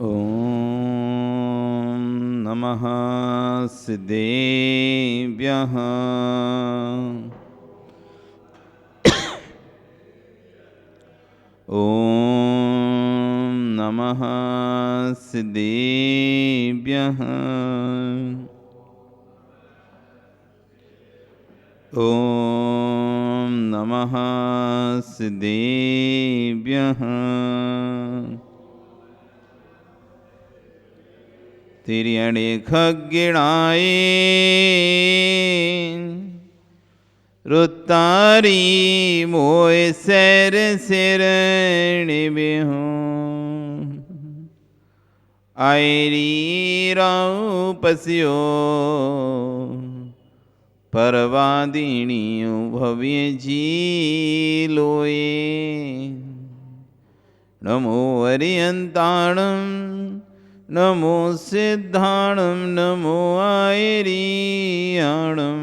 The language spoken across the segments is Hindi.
ॐ नमः सिद्धेभ्यः। ॐ नमः सिद्धेभ्यः। ॐ नमः सिद्धेभ्यः। तिर्यणे खग्गिणाय रुतारी मोय सैर सिरणी बिहूं आयरी राउ पसियो परवादिनियों भव्य जी लोए। नमो अरियंताणं नमो सिद्धाणं नमो आयरीयाणं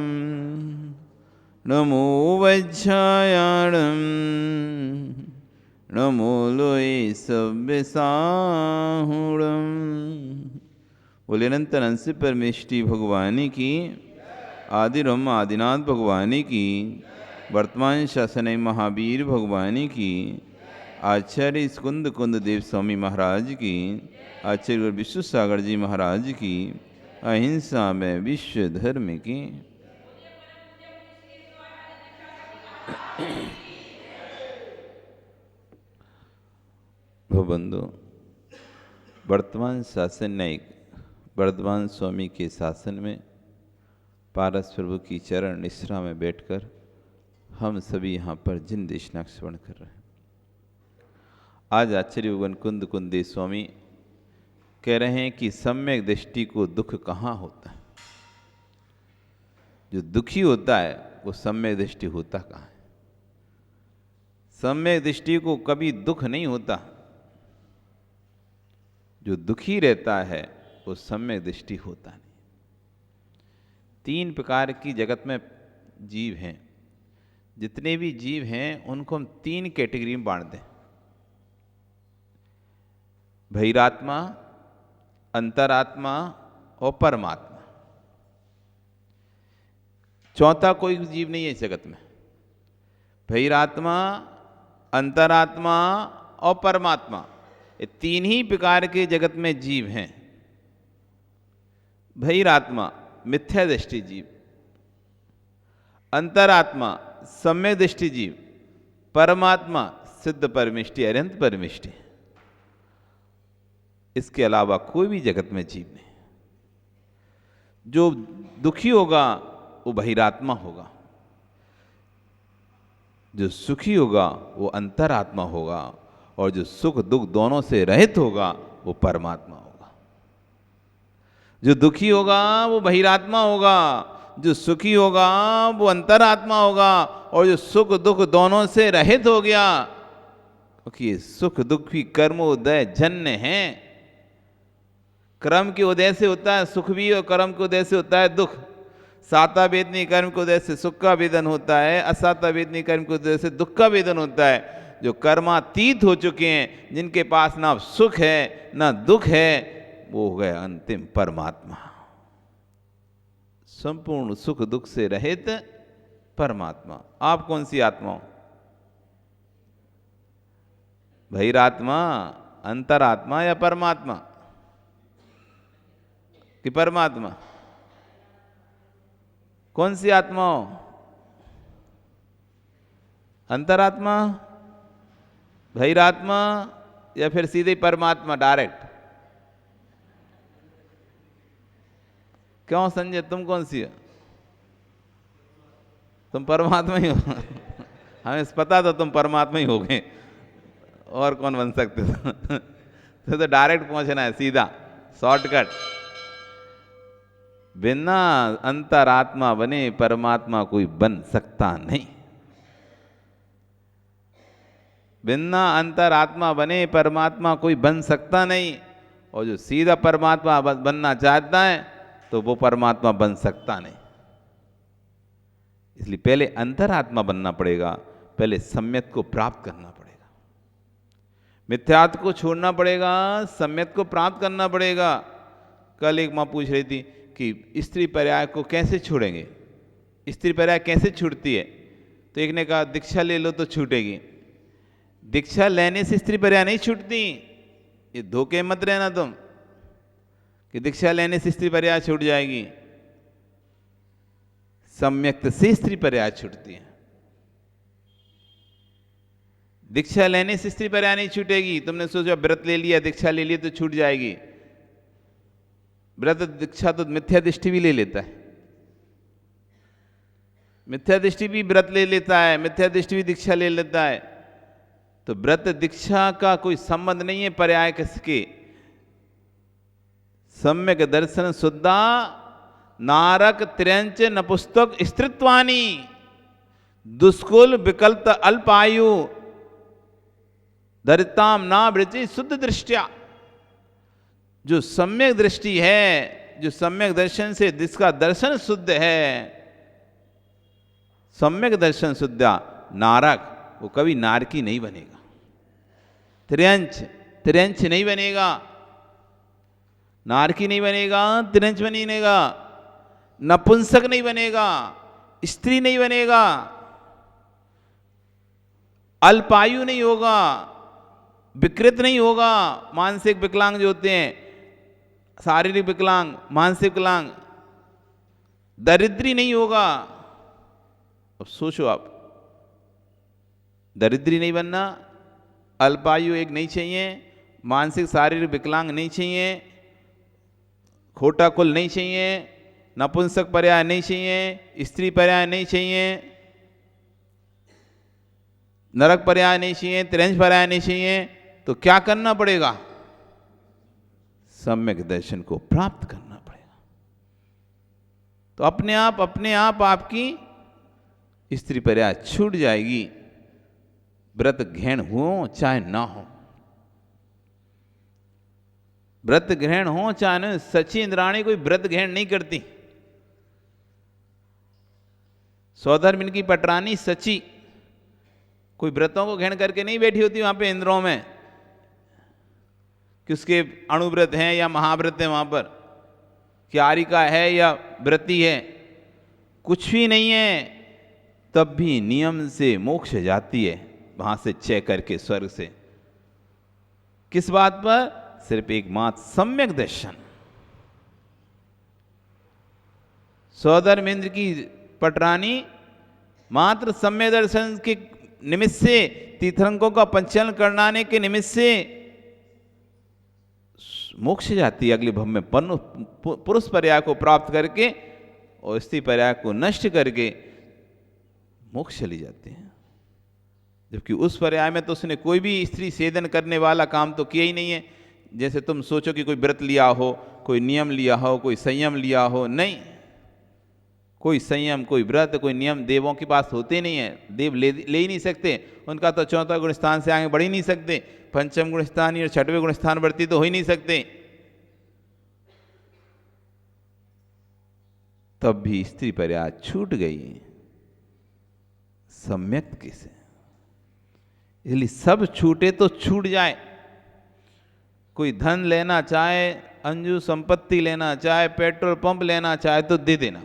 नमो वज्रायाणं नमो लोये सव्यसाहुणं। बोले अनंत अनंत परमेष्टि भगवानी की, आदिरम आदिनाथ भगवानी की, वर्तमान शासन महावीर भगवानी की, आचार्य स्कुंद कुंद देव स्वामी महाराज की, आचार्य विश्व सागर जी महाराज की, अहिंसा में विश्व धर्म की। भवबंधु, वर्तमान शासन न्यायिक वर्धमान स्वामी के शासन में पारस प्रभु की चरण निश्रा में बैठकर हम सभी यहाँ पर जिन देशना श्रवण कर रहे हैं। आज आचार्य उगन कुंद कुंदे स्वामी कह रहे हैं कि सम्यक दृष्टि को दुख कहाँ होता है। जो दुखी होता है वो सम्यक दृष्टि होता कहाँ है। सम्यक दृष्टि को कभी दुख नहीं होता। जो दुखी रहता है वो सम्यक दृष्टि होता नहीं। तीन प्रकार की जगत में जीव हैं। जितने भी जीव हैं उनको हम तीन कैटेगरी में बांट दें: बहिरात्मा, अंतरात्मा और परमात्मा। चौथा कोई जीव नहीं है इस जगत में। बहिरात्मा, अंतरात्मा और परमात्मा, ये तीन ही प्रकार के जगत में जीव हैं। बहिरात्मा मिथ्या दृष्टि जीव, अंतरात्मा सम्यक दृष्टि जीव, परमात्मा सिद्ध परमिष्टि अनंत परमिष्टि। इसके अलावा कोई भी जगत में जीव नहीं। जो दुखी होगा वो बहिरात्मा होगा, जो सुखी होगा वो अंतरात्मा होगा, और जो सुख दुख दोनों से रहित होगा वो परमात्मा होगा। जो दुखी होगा वो बहिरात्मा होगा, जो सुखी होगा वो अंतरात्मा होगा, और जो सुख दुख दोनों से रहित हो गया, क्योंकि सुख दुख भी कर्म उदय जन्य हैं। कर्म के उदय से होता है सुख भी, और कर्म के उदय से होता है दुख। साता वेदनी कर्म के उदय से सुख का वेदन होता है, असाता वेदनी कर्म के उदय से दुख का वेदन होता है। जो कर्मातीत हो चुके हैं, जिनके पास ना सुख है ना दुख है, वो हो गए अंतिम परमात्मा। संपूर्ण सुख दुख से रहित परमात्मा। आप कौन सी आत्मा हो? बहिरात्मा, अंतरात्मा या परमात्मा कि परमात्मा? कौन सी आत्मा हो? अंतरात्मा, बहिरात्मा या फिर सीधे परमात्मा डायरेक्ट? क्यों संजय, तुम कौन सी हो? तुम परमात्मा ही हो। हमें पता था तुम परमात्मा ही हो गए, और कौन बन सकते थे? तो डायरेक्ट पहुंचना है, सीधा शॉर्टकट। बिना अंतरात्मा बने परमात्मा कोई बन सकता नहीं। बिना अंतरात्मा बने परमात्मा कोई बन सकता नहीं। और जो सीधा परमात्मा बनना चाहता है तो वो परमात्मा बन सकता नहीं। इसलिए पहले अंतरात्मा बनना पड़ेगा, पहले सम्यक को प्राप्त करना पड़ेगा। मिथ्यात्व को छोड़ना पड़ेगा, सम्यक को प्राप्त करना पड़ेगा। कल एक माँ पूछ रही थी कि स्त्री पर्याय को कैसे छोड़ेंगे, स्त्री पर्याय कैसे छूटती है? तो एक ने कहा दीक्षा ले लो तो छूटेगी। दीक्षा लेने से स्त्री पर्याय नहीं छूटती, ये धोखे मत रहना तुम कि दीक्षा लेने से स्त्री पर्याय छूट जाएगी। सम्यक्त से स्त्री पर्याय छूटती है, दीक्षा लेने से स्त्री पर्याय नहीं छूटेगी। तुमने सोचा व्रत ले लिया, दीक्षा ले लिया तो छूट जाएगी। व्रत दीक्षा तो मिथ्या दृष्टि भी ले लेता है, मिथ्या दृष्टि भी व्रत ले लेता है, मिथ्या दृष्टि भी दीक्षा ले लेता है। तो व्रत दीक्षा का कोई संबंध नहीं है पर्याय किसके। सम्यक दर्शन शुद्धा नारक त्र्यंच नपुस्तक स्त्रीत्वानी दुष्कुल विकल्प अल्पायु दरिताम ना वृचि शुद्ध दृष्टिया। जो सम्यक दृष्टि है, जो सम्यक दर्शन से जिसका दर्शन शुद्ध है, सम्यक दर्शन शुद्धा नारक, वो कभी नारकी नहीं बनेगा। त्र्यंच नहीं बनेगा, नारकी नहीं बनेगा, त्र्यंच नहीं बनेगा, नपुंसक नहीं बनेगा, स्त्री नहीं बनेगा, अल्पायु नहीं होगा, विकृत नहीं होगा। मानसिक विकलांग जो होते हैं, शारीरिक विकलांग, मानसिक विकलांग, दरिद्री नहीं होगा। अब सोचो आप, दरिद्री नहीं बनना, अल्पायु एक नहीं चाहिए, मानसिक शारीरिक विकलांग नहीं चाहिए, खोटा कुल नहीं चाहिए, नपुंसक पर्याय नहीं चाहिए, स्त्री पर्याय नहीं चाहिए, नरक पर्याय नहीं चाहिए, त्रिंश पर्याय नहीं चाहिए। तो क्या करना पड़ेगा? सम्यक दर्शन को प्राप्त करना पड़ेगा। तो अपने आप आपकी स्त्री पर्याय छूट जाएगी, व्रत ग्रहण हो चाहे ना हो, व्रत ग्रहण हो चाहे न। सची इंद्राणी कोई व्रत ग्रहण नहीं करती। सौधर्म इनकी पटरानी सची कोई व्रतों को ग्रहण करके नहीं बैठी होती वहां पे इंद्रों में कि उसके अणुव्रत हैं या महाव्रत है, वहां पर क्यारिका है या व्रती है, कुछ भी नहीं है। तब भी नियम से मोक्ष जाती है वहां से चय करके स्वर्ग से। किस बात पर? सिर्फ एक मात्र सम्यक दर्शन। सौधर्म इंद्र की पटरानी मात्र सम्यक दर्शन के निमित्त से, तीर्थंकरों का पंचलन करनाने के निमित्त से मोक्ष जाती है। अगले भव में पुरुष पर्याय को प्राप्त करके और स्त्री पर्याय को नष्ट करके मोक्ष चली जाती है। जबकि उस पर्याय में तो उसने कोई भी स्त्री सेदन करने वाला काम तो किया ही नहीं है। जैसे तुम सोचो कि कोई व्रत लिया हो, कोई नियम लिया हो, कोई संयम लिया हो, नहीं। कोई संयम, कोई व्रत, कोई नियम देवों के पास होते नहीं है। देव ले ही नहीं सकते, उनका तो चौथा गुण स्थान से आगे बढ़ ही नहीं सकते। पंचम गुण स्थान और छठवें गुण स्थान बढ़ती तो हो ही नहीं सकते। तब भी स्त्री पर्याय छूट गई सम्यक से। इसलिए सब छूटे तो छूट जाए। कोई धन लेना चाहे, अंजू संपत्ति लेना चाहे, पेट्रोल पंप लेना चाहे तो दे देना,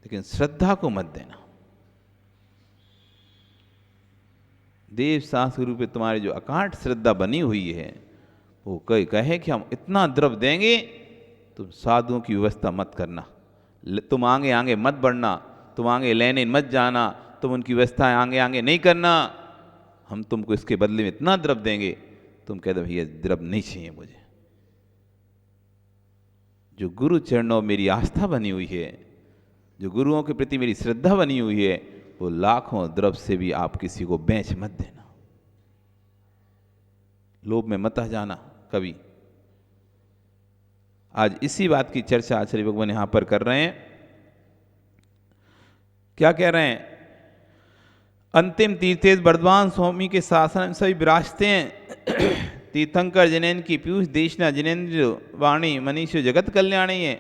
लेकिन श्रद्धा को मत देना। देव शास्त्र रूप में तुम्हारी जो अकाट श्रद्धा बनी हुई है, वो कहे कि हम इतना द्रव्य देंगे, तुम साधुओं की व्यवस्था मत करना, तुम आगे आगे मत बढ़ना, तुम आगे लेने मत जाना, तुम उनकी व्यवस्था आगे आगे नहीं करना, हम तुमको इसके बदले में इतना द्रव्य देंगे। तुम कह दो भैया द्रव्य नहीं चाहिए मुझे। जो गुरु चरणों में मेरी आस्था बनी हुई है, जो गुरुओं के प्रति मेरी श्रद्धा बनी हुई है, वो लाखों द्रव्य से भी आप किसी को बेच मत देना। लोभ में मत आ जाना कभी। आज इसी बात की चर्चा आचार्य भगवान यहां पर कर रहे हैं। क्या कह रहे हैं? अंतिम तीर्थेश वर्धमान स्वामी के शासन में सभी विराजते हैं। तीर्थंकर जिनेन्द्र की पीयूष देशना जिनेन्द्र वाणी मनीष जगत कल्याणी है।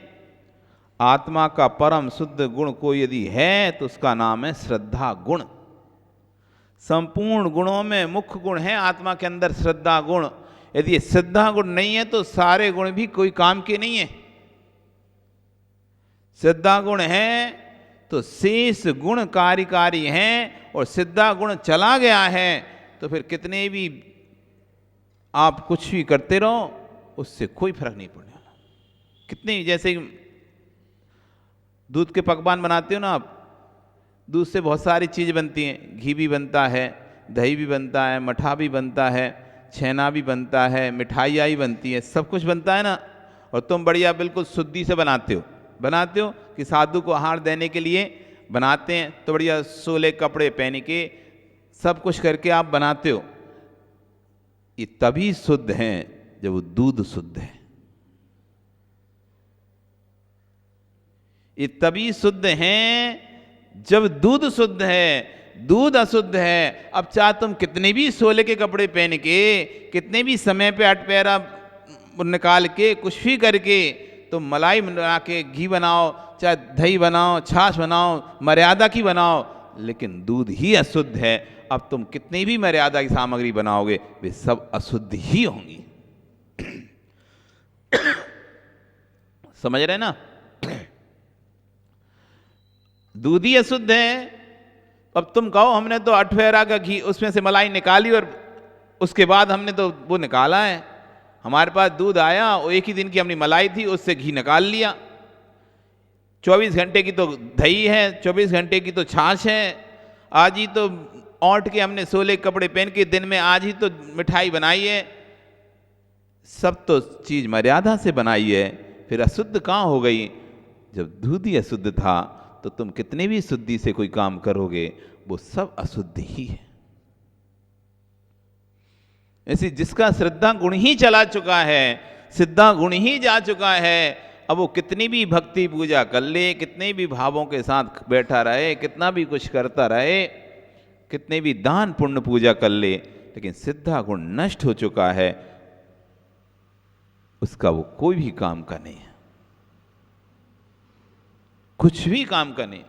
आत्मा का परम शुद्ध गुण कोई यदि है तो उसका नाम है श्रद्धा गुण। संपूर्ण गुणों में मुख्य गुण है आत्मा के अंदर श्रद्धा गुण। यदि ये श्रद्धा गुण नहीं है तो सारे गुण भी कोई काम के नहीं है। श्रद्धा गुण है तो शेष गुण कार्यकारी हैं, और श्रद्धा गुण चला गया है तो फिर कितने भी आप कुछ भी करते रहो उससे कोई फर्क नहीं पड़ने वाला। कितने, जैसे दूध के पकवान बनाते हो ना आप, दूध से बहुत सारी चीज़ बनती हैं, घी भी बनता है, दही भी बनता है, मठा भी बनता है, छेना भी बनता है, मिठाइयाँ भी बनती है, सब कुछ बनता है ना। और तुम बढ़िया बिल्कुल शुद्धि से बनाते हो कि साधु को आहार देने के लिए बनाते हैं, तो बढ़िया सोले कपड़े पहन के सब कुछ करके आप बनाते हो। ये तभी शुद्ध हैं जब वो दूध शुद्ध है। ये तभी शुद्ध हैं जब दूध शुद्ध है। दूध अशुद्ध है, अब चाहे तुम कितने भी सोले के कपड़े पहन के, कितने भी समय पे अटपैरा निकाल के, कुछ भी करके तुम मलाई बना के घी बनाओ, चाहे दही बनाओ, छाछ बनाओ, मर्यादा की बनाओ, लेकिन दूध ही अशुद्ध है। अब तुम कितनी भी मर्यादा की सामग्री बनाओगे वे सब अशुद्ध ही होंगी। समझ रहे ना? दूध ही अशुद्ध है। अब तुम कहो हमने तो अठवेरा का घी, उसमें से मलाई निकाली और उसके बाद हमने तो वो निकाला है, हमारे पास दूध आया और एक ही दिन की हमने मलाई थी, उससे घी निकाल लिया। 24 घंटे की तो दही है, 24 घंटे की तो छाछ है, आज ही तो औंट के हमने सोले कपड़े पहन के दिन में आज ही तो मिठाई बनाई है। सब तो चीज़ मर्यादा से बनाई है, फिर अशुद्ध कहाँ हो गई? जब दूध ही अशुद्ध था तो तुम कितने भी शुद्धि से कोई काम करोगे वो सब अशुद्ध ही है। ऐसे जिसका श्रद्धा गुण ही चला चुका है, श्रद्धा गुण ही जा चुका है, अब वो कितनी भी भक्ति पूजा कर ले, कितने भी भावों के साथ बैठा रहे, कितना भी कुछ करता रहे, कितने भी दान पुण्य पूजा कर ले, लेकिन श्रद्धा गुण नष्ट हो चुका है, उसका वो कोई भी काम का नहीं है, कुछ भी काम का नहीं।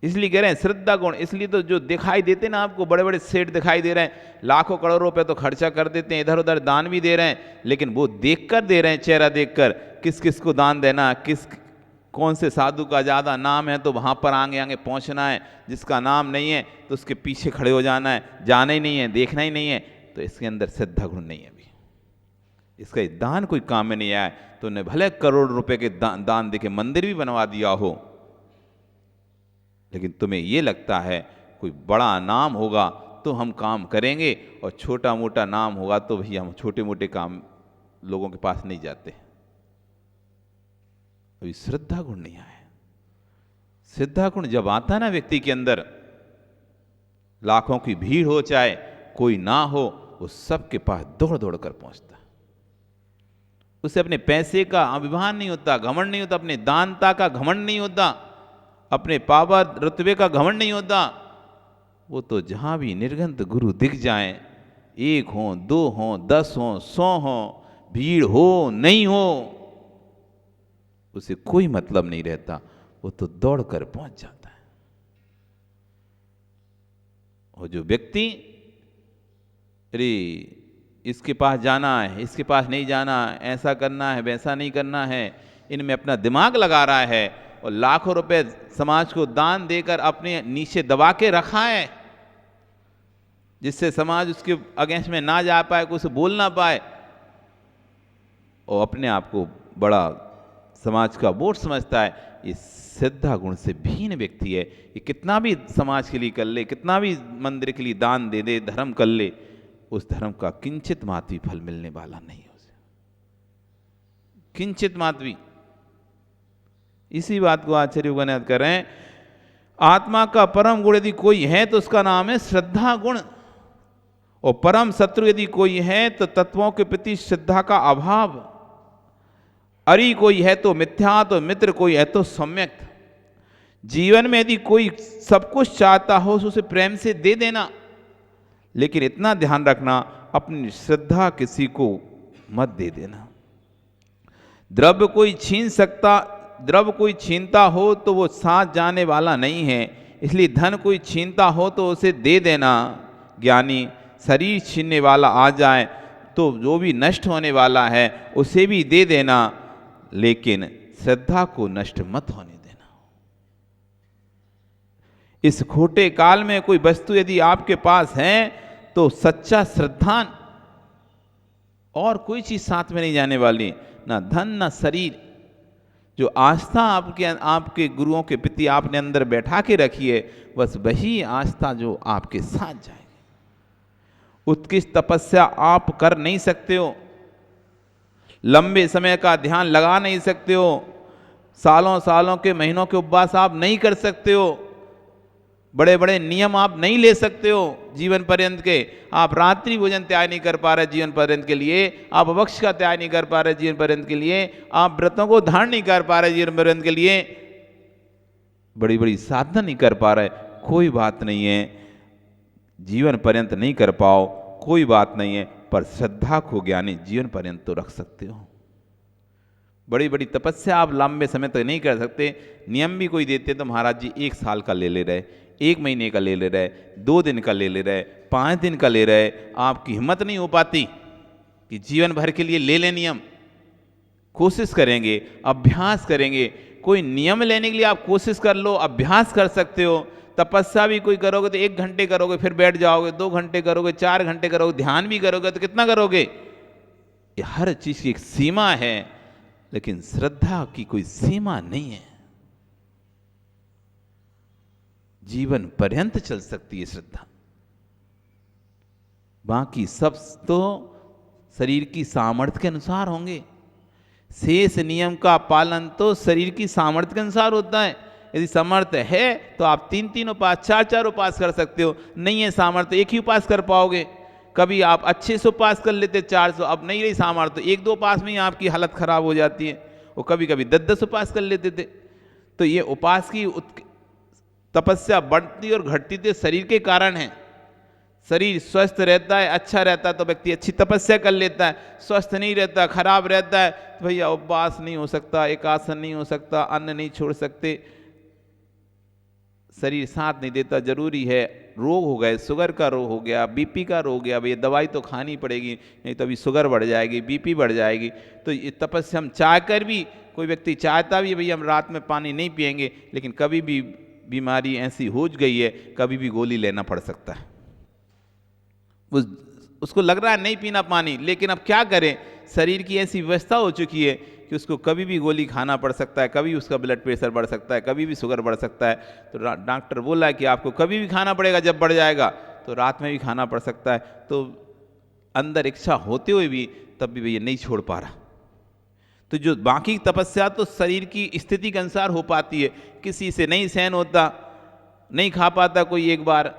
इसलिए कह रहे हैं श्रद्धा गुण। इसलिए तो जो दिखाई देते ना आपको, बड़े बड़े सेठ दिखाई दे रहे हैं, लाखों करोड़ों रुपए तो खर्चा कर देते हैं, इधर उधर दान भी दे रहे हैं, लेकिन वो देखकर दे रहे हैं, चेहरा देखकर किस किस को दान देना, किस कौन से साधु का ज़्यादा नाम है तो वहाँ पर आगे आगे पहुँचना है, जिसका नाम नहीं है तो उसके पीछे खड़े हो जाना है, जाना ही नहीं है, देखना ही नहीं है। तो इसके अंदर श्रद्धा गुण नहीं है। अभी इसका दान कोई काम में नहीं आया, तो ने भले करोड़ रुपए के दान दे के मंदिर भी बनवा दिया हो, लेकिन तुम्हें ये लगता है कोई बड़ा नाम होगा तो हम काम करेंगे, और छोटा मोटा नाम होगा तो भैया हम छोटे मोटे काम लोगों के पास नहीं जाते। अभी श्रद्धा गुण नहीं आया। श्रद्धा गुण जब आता है ना व्यक्ति के अंदर, लाखों की भीड़ हो चाहे कोई ना हो, वो सबके पास दौड़ दौड़ कर पहुंचता। उसे अपने पैसे का अभिमान नहीं होता, घमंड नहीं होता, अपने दानता का घमंड नहीं होता, अपने पावर रुतबे का घमंड नहीं होता। वो तो जहां भी निर्गंत गुरु दिख जाएं, 1 हो 2 हो 10 हो 100 हो, भीड़ हो नहीं हो, उसे कोई मतलब नहीं रहता, वो तो दौड़ कर पहुंच जाता है। और जो व्यक्ति अरे इसके पास जाना है, इसके पास नहीं जाना, ऐसा करना है, वैसा नहीं करना है, इनमें अपना दिमाग लगा रहा है और लाखों रुपए समाज को दान देकर अपने नीचे दबा के रखा है, जिससे समाज उसके अगेंस्ट में ना जा पाए, कुछ बोल ना पाए, और अपने आप को बड़ा समाज का बोझ समझता है। ये श्रद्धा गुण से भीन व्यक्ति है। ये कितना भी समाज के लिए कर ले, कितना भी मंदिर के लिए दान दे दे, धर्म कर ले, उस धर्म का किंचित मात्र भी फल मिलने वाला नहीं है उसे, किंचित मात्र भी। इसी बात को आचार्य उपनिषद कर रहे हैं, आत्मा का परम गुण यदि कोई है तो उसका नाम है श्रद्धा गुण, और परम शत्रु यदि कोई है तो तत्वों के प्रति श्रद्धा का अभाव। अरि कोई है तो मिथ्या, तो मित्र कोई है तो सम्यक। जीवन में यदि कोई सब कुछ चाहता हो तो उसे प्रेम से दे देना, लेकिन इतना ध्यान रखना अपनी श्रद्धा किसी को मत दे देना। द्रव्य कोई छीनता हो तो वो साथ जाने वाला नहीं है, इसलिए धन कोई छीनता हो तो उसे दे देना ज्ञानी, शरीर छीनने वाला आ जाए तो जो भी नष्ट होने वाला है उसे भी दे देना, लेकिन श्रद्धा को नष्ट मत होने देना। इस खोटे काल में कोई वस्तु यदि आपके पास है तो सच्चा श्रद्धा और कोई चीज साथ में नहीं जाने वाली, ना धन ना शरीर। जो आस्था आपके गुरुओं के प्रति आपने अंदर बैठा के रखी है, बस वही आस्था जो आपके साथ जाएगी। उत्कृष्ट तपस्या आप कर नहीं सकते हो, लंबे समय का ध्यान लगा नहीं सकते हो, सालों सालों के महीनों के उपवास आप नहीं कर सकते हो, बड़े बड़े नियम आप नहीं ले सकते हो जीवन पर्यंत के। आप रात्रि भोजन त्याग नहीं कर पा रहे जीवन पर्यंत के लिए, आप भक्ष्य का त्याग नहीं कर पा रहे जीवन पर्यंत के लिए, आप व्रतों को धारण नहीं कर पा रहे जीवन पर्यंत के लिए, बड़ी बड़ी साधना नहीं कर पा रहे, कोई बात नहीं है। जीवन पर्यंत नहीं कर पाओ कोई बात नहीं है, पर श्रद्धा को ज्ञानी जीवन पर्यंत तो रख सकते हो। बड़ी बड़ी तपस्या आप लंबे समय तक नहीं कर सकते। नियम भी कोई देते तो महाराज जी 1 साल का ले रहे, 1 महीने का ले रहे, 2 दिन का ले रहे, 5 दिन का ले रहे, आपकी हिम्मत नहीं हो पाती कि जीवन भर के लिए ले नियम। कोशिश करेंगे, अभ्यास करेंगे। कोई नियम लेने के लिए आप कोशिश कर लो, अभ्यास कर सकते हो। तपस्या भी कोई करोगे तो 1 घंटे करोगे, फिर बैठ जाओगे, 2 घंटे करोगे, 4 घंटे करोगे, ध्यान भी करोगे तो कितना करोगे। ये हर चीज की एक सीमा है, लेकिन श्रद्धा की कोई सीमा नहीं है। जीवन पर्यंत चल सकती है श्रद्धा। बाकी सब तो शरीर की सामर्थ्य के अनुसार होंगे। शेष नियम का पालन तो शरीर की सामर्थ्य के अनुसार होता है। यदि सामर्थ्य है तो आप 3-3 उपास, 4-4 उपास कर सकते हो। नहीं है सामर्थ्य, 1 ही उपास कर पाओगे। कभी आप अच्छे से उपास कर लेते 400, अब नहीं रही सामर्थ्य, 1-2 उपास में ही आपकी हालत खराब हो जाती है। वो कभी कभी 10-10 उपास कर लेते थे। तो ये उपास की तपस्या बढ़ती और घटती तो शरीर के कारण है। शरीर स्वस्थ रहता है, अच्छा रहता है तो व्यक्ति अच्छी तपस्या कर लेता है। स्वस्थ नहीं रहता, खराब रहता है तो भैया उपवास नहीं हो सकता, एकासन नहीं हो सकता, अन्न नहीं छोड़ सकते, शरीर साथ नहीं देता। जरूरी है, रोग हो गए, शुगर का रोग हो गया, बीपी का रोग हो गया, भैया दवाई तो खानी पड़ेगी, नहीं तो अभी शुगर बढ़ जाएगी, बीपी बढ़ जाएगी। तो ये तपस्या हम चाह कर भी, कोई व्यक्ति चाहता भी भैया हम रात में पानी नहीं पिएंगे, लेकिन कभी भी बीमारी ऐसी हो गई है, कभी भी गोली लेना पड़ सकता है। उसको लग रहा है नहीं पीना पानी, लेकिन अब क्या करें, शरीर की ऐसी व्यवस्था हो चुकी है कि उसको कभी भी गोली खाना पड़ सकता है, कभी उसका ब्लड प्रेशर बढ़ सकता है, कभी भी शुगर बढ़ सकता है। तो डॉक्टर बोला है कि आपको कभी भी खाना पड़ेगा, जब बढ़ जाएगा तो रात में भी खाना पड़ सकता है। तो अंदर इच्छा होते हुए भी तब भी भैया नहीं छोड़ पा रहा। तो जो बाकी तपस्या तो शरीर की स्थिति के अनुसार हो पाती है। किसी से नहीं सहन होता, नहीं खा पाता कोई एक बार,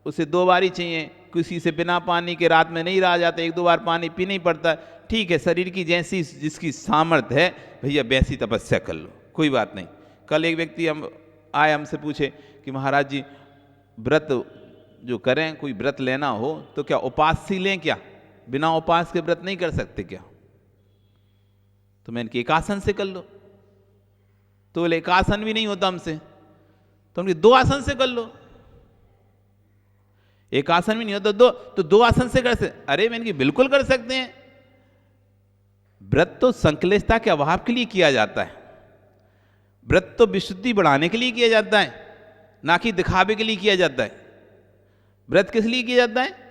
उसे 2 बार ही चाहिए। किसी से बिना पानी के रात में नहीं रहा जाता, 1-2 बार पानी पीना ही पड़ता है। ठीक है, शरीर की जैसी जिसकी सामर्थ्य है भैया वैसी तपस्या कर लो, कोई बात नहीं। कल एक व्यक्ति हमसे पूछे कि महाराज जी व्रत जो करें, कोई व्रत लेना हो तो क्या उपास ही लें, क्या बिना उपास के व्रत नहीं कर सकते क्या? तो मैंने कि 1 आसन से कर लो। तो बोले 1 आसन भी नहीं होता हमसे। तो हमने 2 आसन से कर लो। 1 आसन भी नहीं होता, तो 2 आसन से कर सकते। अरे मैंने कि बिल्कुल कर सकते हैं। व्रत तो संकलेशता के अभाव के लिए किया जाता है। व्रत तो विशुद्धि बढ़ाने के लिए किया जाता है, ना कि दिखावे के लिए किया जाता है। व्रत किस लिए किया जाता है?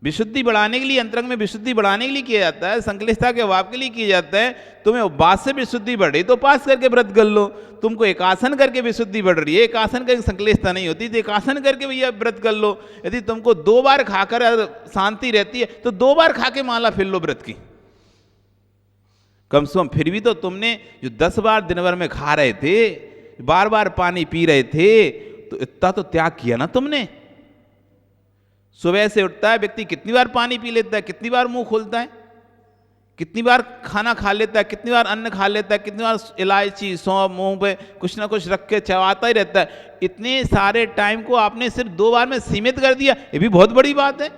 विशुद्धि बढ़ाने के लिए, अंतरंग में विशुद्धि बढ़ाने के लिए किया जाता है, संकलिष्ठता के अभाव के लिए किया जाता है। तुम्हें उपवास से विशुद्धि बढ़ रही तो उपवास करके व्रत कर लो। तुमको एक आसन करके विशुद्धि बढ़ रही है, एक आसन करके संकलिष्ठता नहीं होती तो एक आसन करके भैया व्रत कर लो। यदि तुमको 2 बार खाकर शांति रहती है तो 2 बार खा के माला फिर लो व्रत की। कम से कम फिर भी तो तुमने जो 10 बार दिन भर में खा रहे थे, बार बार पानी पी रहे थे, तो इतना तो त्याग किया ना तुमने। सुबह से उठता है व्यक्ति, कितनी बार पानी पी लेता है, कितनी बार मुंह खोलता है, कितनी बार खाना खा लेता है, कितनी बार अन्न खा लेता है, कितनी बार इलायची सौंफ मुंह पे कुछ ना कुछ रख के चबाता ही रहता है। इतने सारे टाइम को आपने सिर्फ 2 बार में सीमित कर दिया। ये भी बहुत बड़ी बात है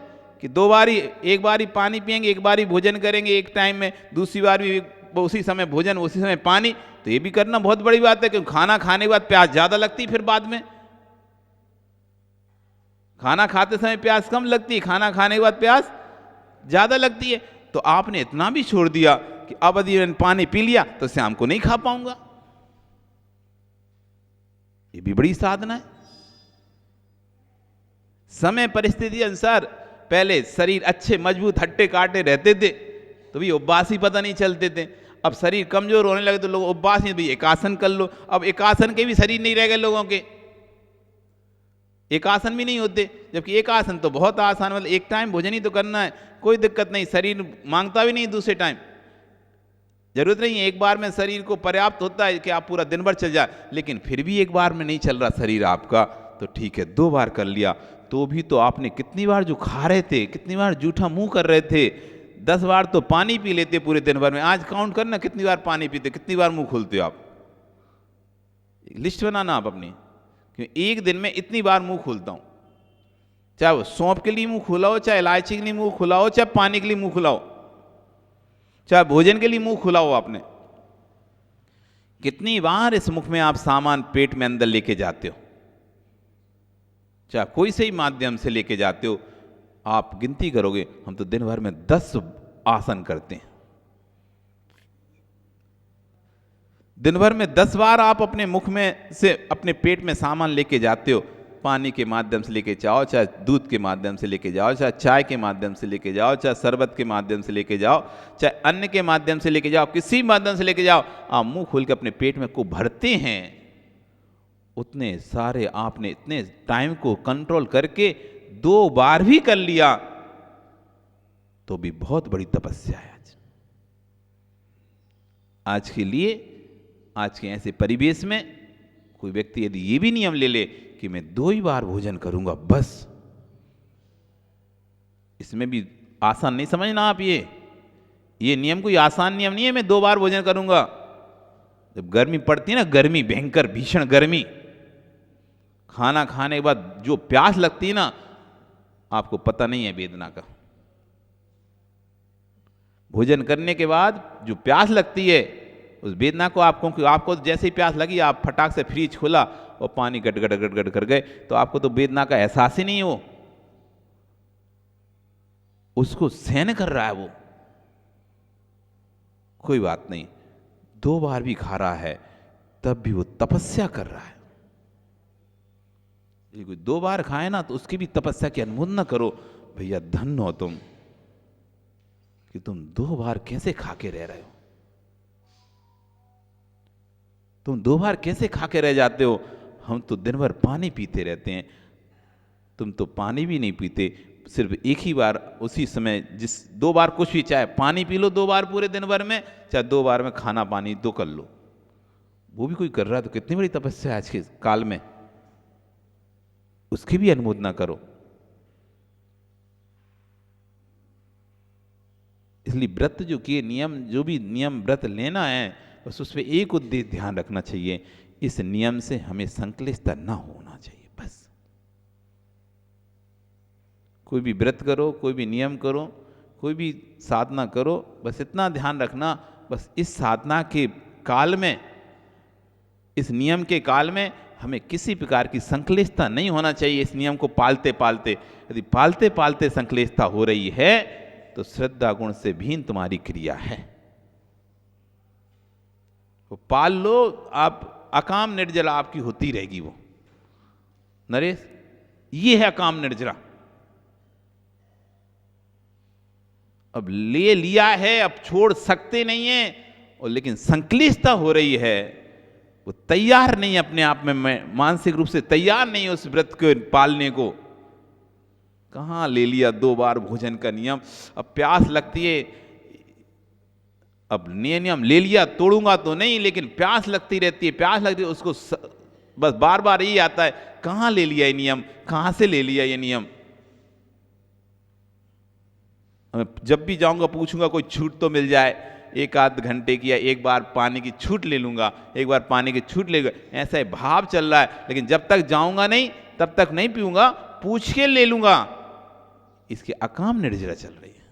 कि 2 बार ही, 1 बार ही पानी पिएंगे, 1 बार ही भोजन करेंगे एक टाइम में, दूसरी बार भी उसी समय भोजन, उसी समय पानी। तो ये भी करना बहुत बड़ी बात है, क्योंकि खाना खाने के बाद प्यास ज़्यादा लगती है फिर बाद में। खाना खाते समय प्यास कम लगती है, खाना खाने के बाद प्यास ज़्यादा लगती है। तो आपने इतना भी छोड़ दिया कि अब यदि मैंने पानी पी लिया तो शाम को नहीं खा पाऊंगा। ये भी बड़ी साधना है। समय परिस्थिति अनुसार पहले शरीर अच्छे मजबूत हट्टे काटे रहते थे तो भी उपवास ही पता नहीं चलते थे। अब शरीर कमजोर होने लगे तो लोग उपवास नहीं, भाई एकासन कर लो। अब एकासन के भी शरीर नहीं रह गए लोगों के, एकासन भी नहीं होते, जबकि एकासन तो बहुत आसान, मतलब एक टाइम भोजन ही तो करना है, कोई दिक्कत नहीं, शरीर मांगता भी नहीं दूसरे टाइम। जरूरत नहीं है एक बार में, शरीर को पर्याप्त होता है कि आप पूरा दिन भर चल जाए। लेकिन फिर भी एक बार में नहीं चल रहा शरीर आपका, तो ठीक है 2 बार कर लिया। तो भी तो आपने कितनी बार जो खा रहे थे, कितनी बार जूठा मुंह कर रहे थे, 10 बार तो पानी पी लेते पूरे दिन भर में। आज काउंट करना कितनी बार पानी पीते, कितनी बार मुंह खोलते हो आप, लिस्ट बनाना आप अपनी, क्योंकि एक दिन में इतनी बार मुंह खोलता हूं। चाहे वो सौंफ के लिए मुंह खुला हो, चाहे इलायची के लिए मुंह खुला हो, चाहे पानी के लिए मुंह खुला हो, चाहे भोजन के लिए मुंह खुला हो, आपने कितनी बार इस मुख में आप सामान पेट में अंदर लेके जाते हो, चाहे कोई से ही माध्यम से लेके जाते हो। आप गिनती करोगे, हम तो दिन भर में 10 आसन करते हैं। दिन भर में 10 बार आप अपने मुख में से अपने पेट में सामान लेके जाते हो। पानी के माध्यम से लेके जाओ, चाहे दूध के माध्यम से लेके जाओ, चाहे चाय के माध्यम से लेके जाओ, चाहे शरबत के माध्यम से लेके जाओ, चाहे अन्न के माध्यम से लेके जाओ, किसी माध्यम से लेके जाओ, आप मुंह खोल के अपने पेट में को भरते हैं। उतने सारे आपने इतने टाइम को कंट्रोल करके 2 बार भी कर लिया तो भी बहुत बड़ी तपस्या है। आज के लिए, आज के ऐसे परिवेश में कोई व्यक्ति यदि ये भी नियम ले ले कि मैं 2 ही बार भोजन करूंगा बस, इसमें भी आसान नहीं समझना आप। ये नियम कोई आसान नियम नहीं है, मैं 2 बार भोजन करूंगा। जब गर्मी पड़ती है ना, गर्मी, भयंकर भीषण गर्मी, खाना खाने के बाद जो प्यास लगती है ना, आपको पता नहीं है वेदना का। भोजन करने के बाद जो प्यास लगती है, उस वेदना को आपको जैसे ही प्यास लगी, आप फटाक से फ्रिज खोला और पानी गट गट गट गट कर गए, तो आपको तो वेदना का एहसास ही नहीं हो। उसको सहन कर रहा है वो, कोई बात नहीं, 2 बार भी खा रहा है तब भी वो तपस्या कर रहा है। ये कोई 2 बार खाए ना तो उसकी भी तपस्या की अनुमोदन करो। भैया धन्य हो तुम कि तुम 2 बार कैसे खा के रह रहे हो, तुम 2 बार कैसे खा के रह जाते हो। हम तो दिन भर पानी पीते रहते हैं, तुम तो पानी भी नहीं पीते, सिर्फ एक ही बार उसी समय, जिस 2 बार कुछ भी, चाहे पानी पी लो 2 बार पूरे दिन भर में, चाहे 2 बार में खाना पानी 2 कर लो, वो भी कोई कर रहा है तो कितनी बड़ी तपस्या है आज के काल में, उसकी भी अनुमोदना करो। इसलिए व्रत जो किए, नियम, जो भी नियम व्रत लेना है, बस उसमें एक उद्देश्य ध्यान रखना चाहिए, इस नियम से हमें संक्लिष्टता ना होना चाहिए। बस कोई भी व्रत करो, कोई भी नियम करो, कोई भी साधना करो, बस इतना ध्यान रखना, बस इस साधना के काल में, इस नियम के काल में हमें किसी प्रकार की संक्लिष्टता नहीं होना चाहिए। इस नियम को पालते पालते, यदि पालते पालते संक्लिष्टता हो रही है तो श्रद्धा गुण से भीन तुम्हारी क्रिया है। वो पाल लो, आप अकाम निर्जला आपकी होती रहेगी। वो नरेश, ये है अकाम निर्जला। अब ले लिया है, अब छोड़ सकते नहीं है, और लेकिन संक्लिष्टता हो रही है, वो तैयार नहीं, अपने आप में मानसिक रूप से तैयार नहीं है उस व्रत को पालने को। कहां ले लिया 2 बार भोजन का नियम, अब प्यास लगती है, अब नियम ले लिया, तोड़ूंगा तो नहीं, लेकिन प्यास लगती रहती है, प्यास लगती है उसको, बस बार बार यही आता है, कहां ले लिया ये नियम, कहां से ले लिया ये नियम। जब भी जाऊंगा पूछूंगा कोई छूट तो मिल जाए, 1 आध घंटे की या 1 बार पानी की छूट ले लूंगा, 1 बार पानी की छूट ले, ऐसा भाव चल रहा है। लेकिन जब तक जाऊंगा नहीं तब तक नहीं पीऊंगा, पूछ के ले लूंगा। इसकी अकाम निर्जरा चल रही है,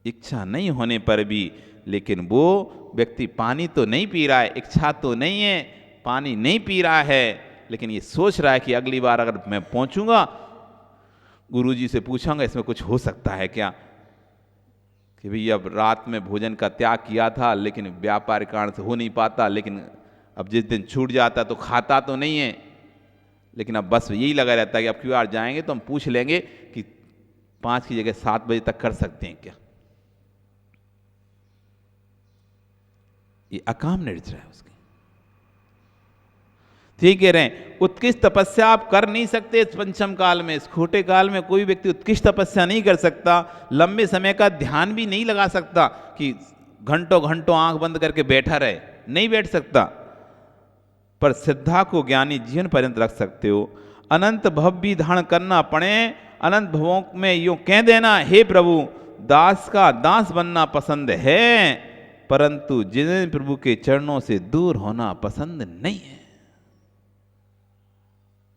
इच्छा नहीं होने पर भी। लेकिन वो व्यक्ति पानी तो नहीं पी रहा है, इच्छा तो नहीं है, पानी नहीं पी रहा है, लेकिन ये सोच रहा है कि अगली बार अगर मैं पहुंचूंगा, गुरुजी से पूछूंगा इसमें कुछ हो सकता है क्या, कि भाई अब रात में भोजन का त्याग किया था लेकिन व्यापार कारण से हो नहीं पाता, लेकिन अब जिस दिन छूट जाता तो खाता तो नहीं है, लेकिन अब बस यही लगा रहता है कि अब की बार जाएंगे तो हम पूछ लेंगे कि 5 की जगह 7 बजे तक कर सकते हैं क्या। ये अकाम निर्जरा है उसकी। ठीक कह रहे हैं, उत्कृष्ट तपस्या आप कर नहीं सकते इस पंचम काल में। इस खोटे काल में कोई व्यक्ति उत्कृष्ट तपस्या नहीं कर सकता, लंबे समय का ध्यान भी नहीं लगा सकता कि घंटों घंटों आंख बंद करके बैठा रहे, नहीं बैठ सकता। पर श्रद्धा को ज्ञानी जीवन पर्यंत रख सकते हो। अनंत भव भी धारण करना पड़े, अनंत भवों में यूं कह देना, हे प्रभु दास का दास बनना पसंद है, परंतु जिन प्रभु के चरणों से दूर होना पसंद नहीं है।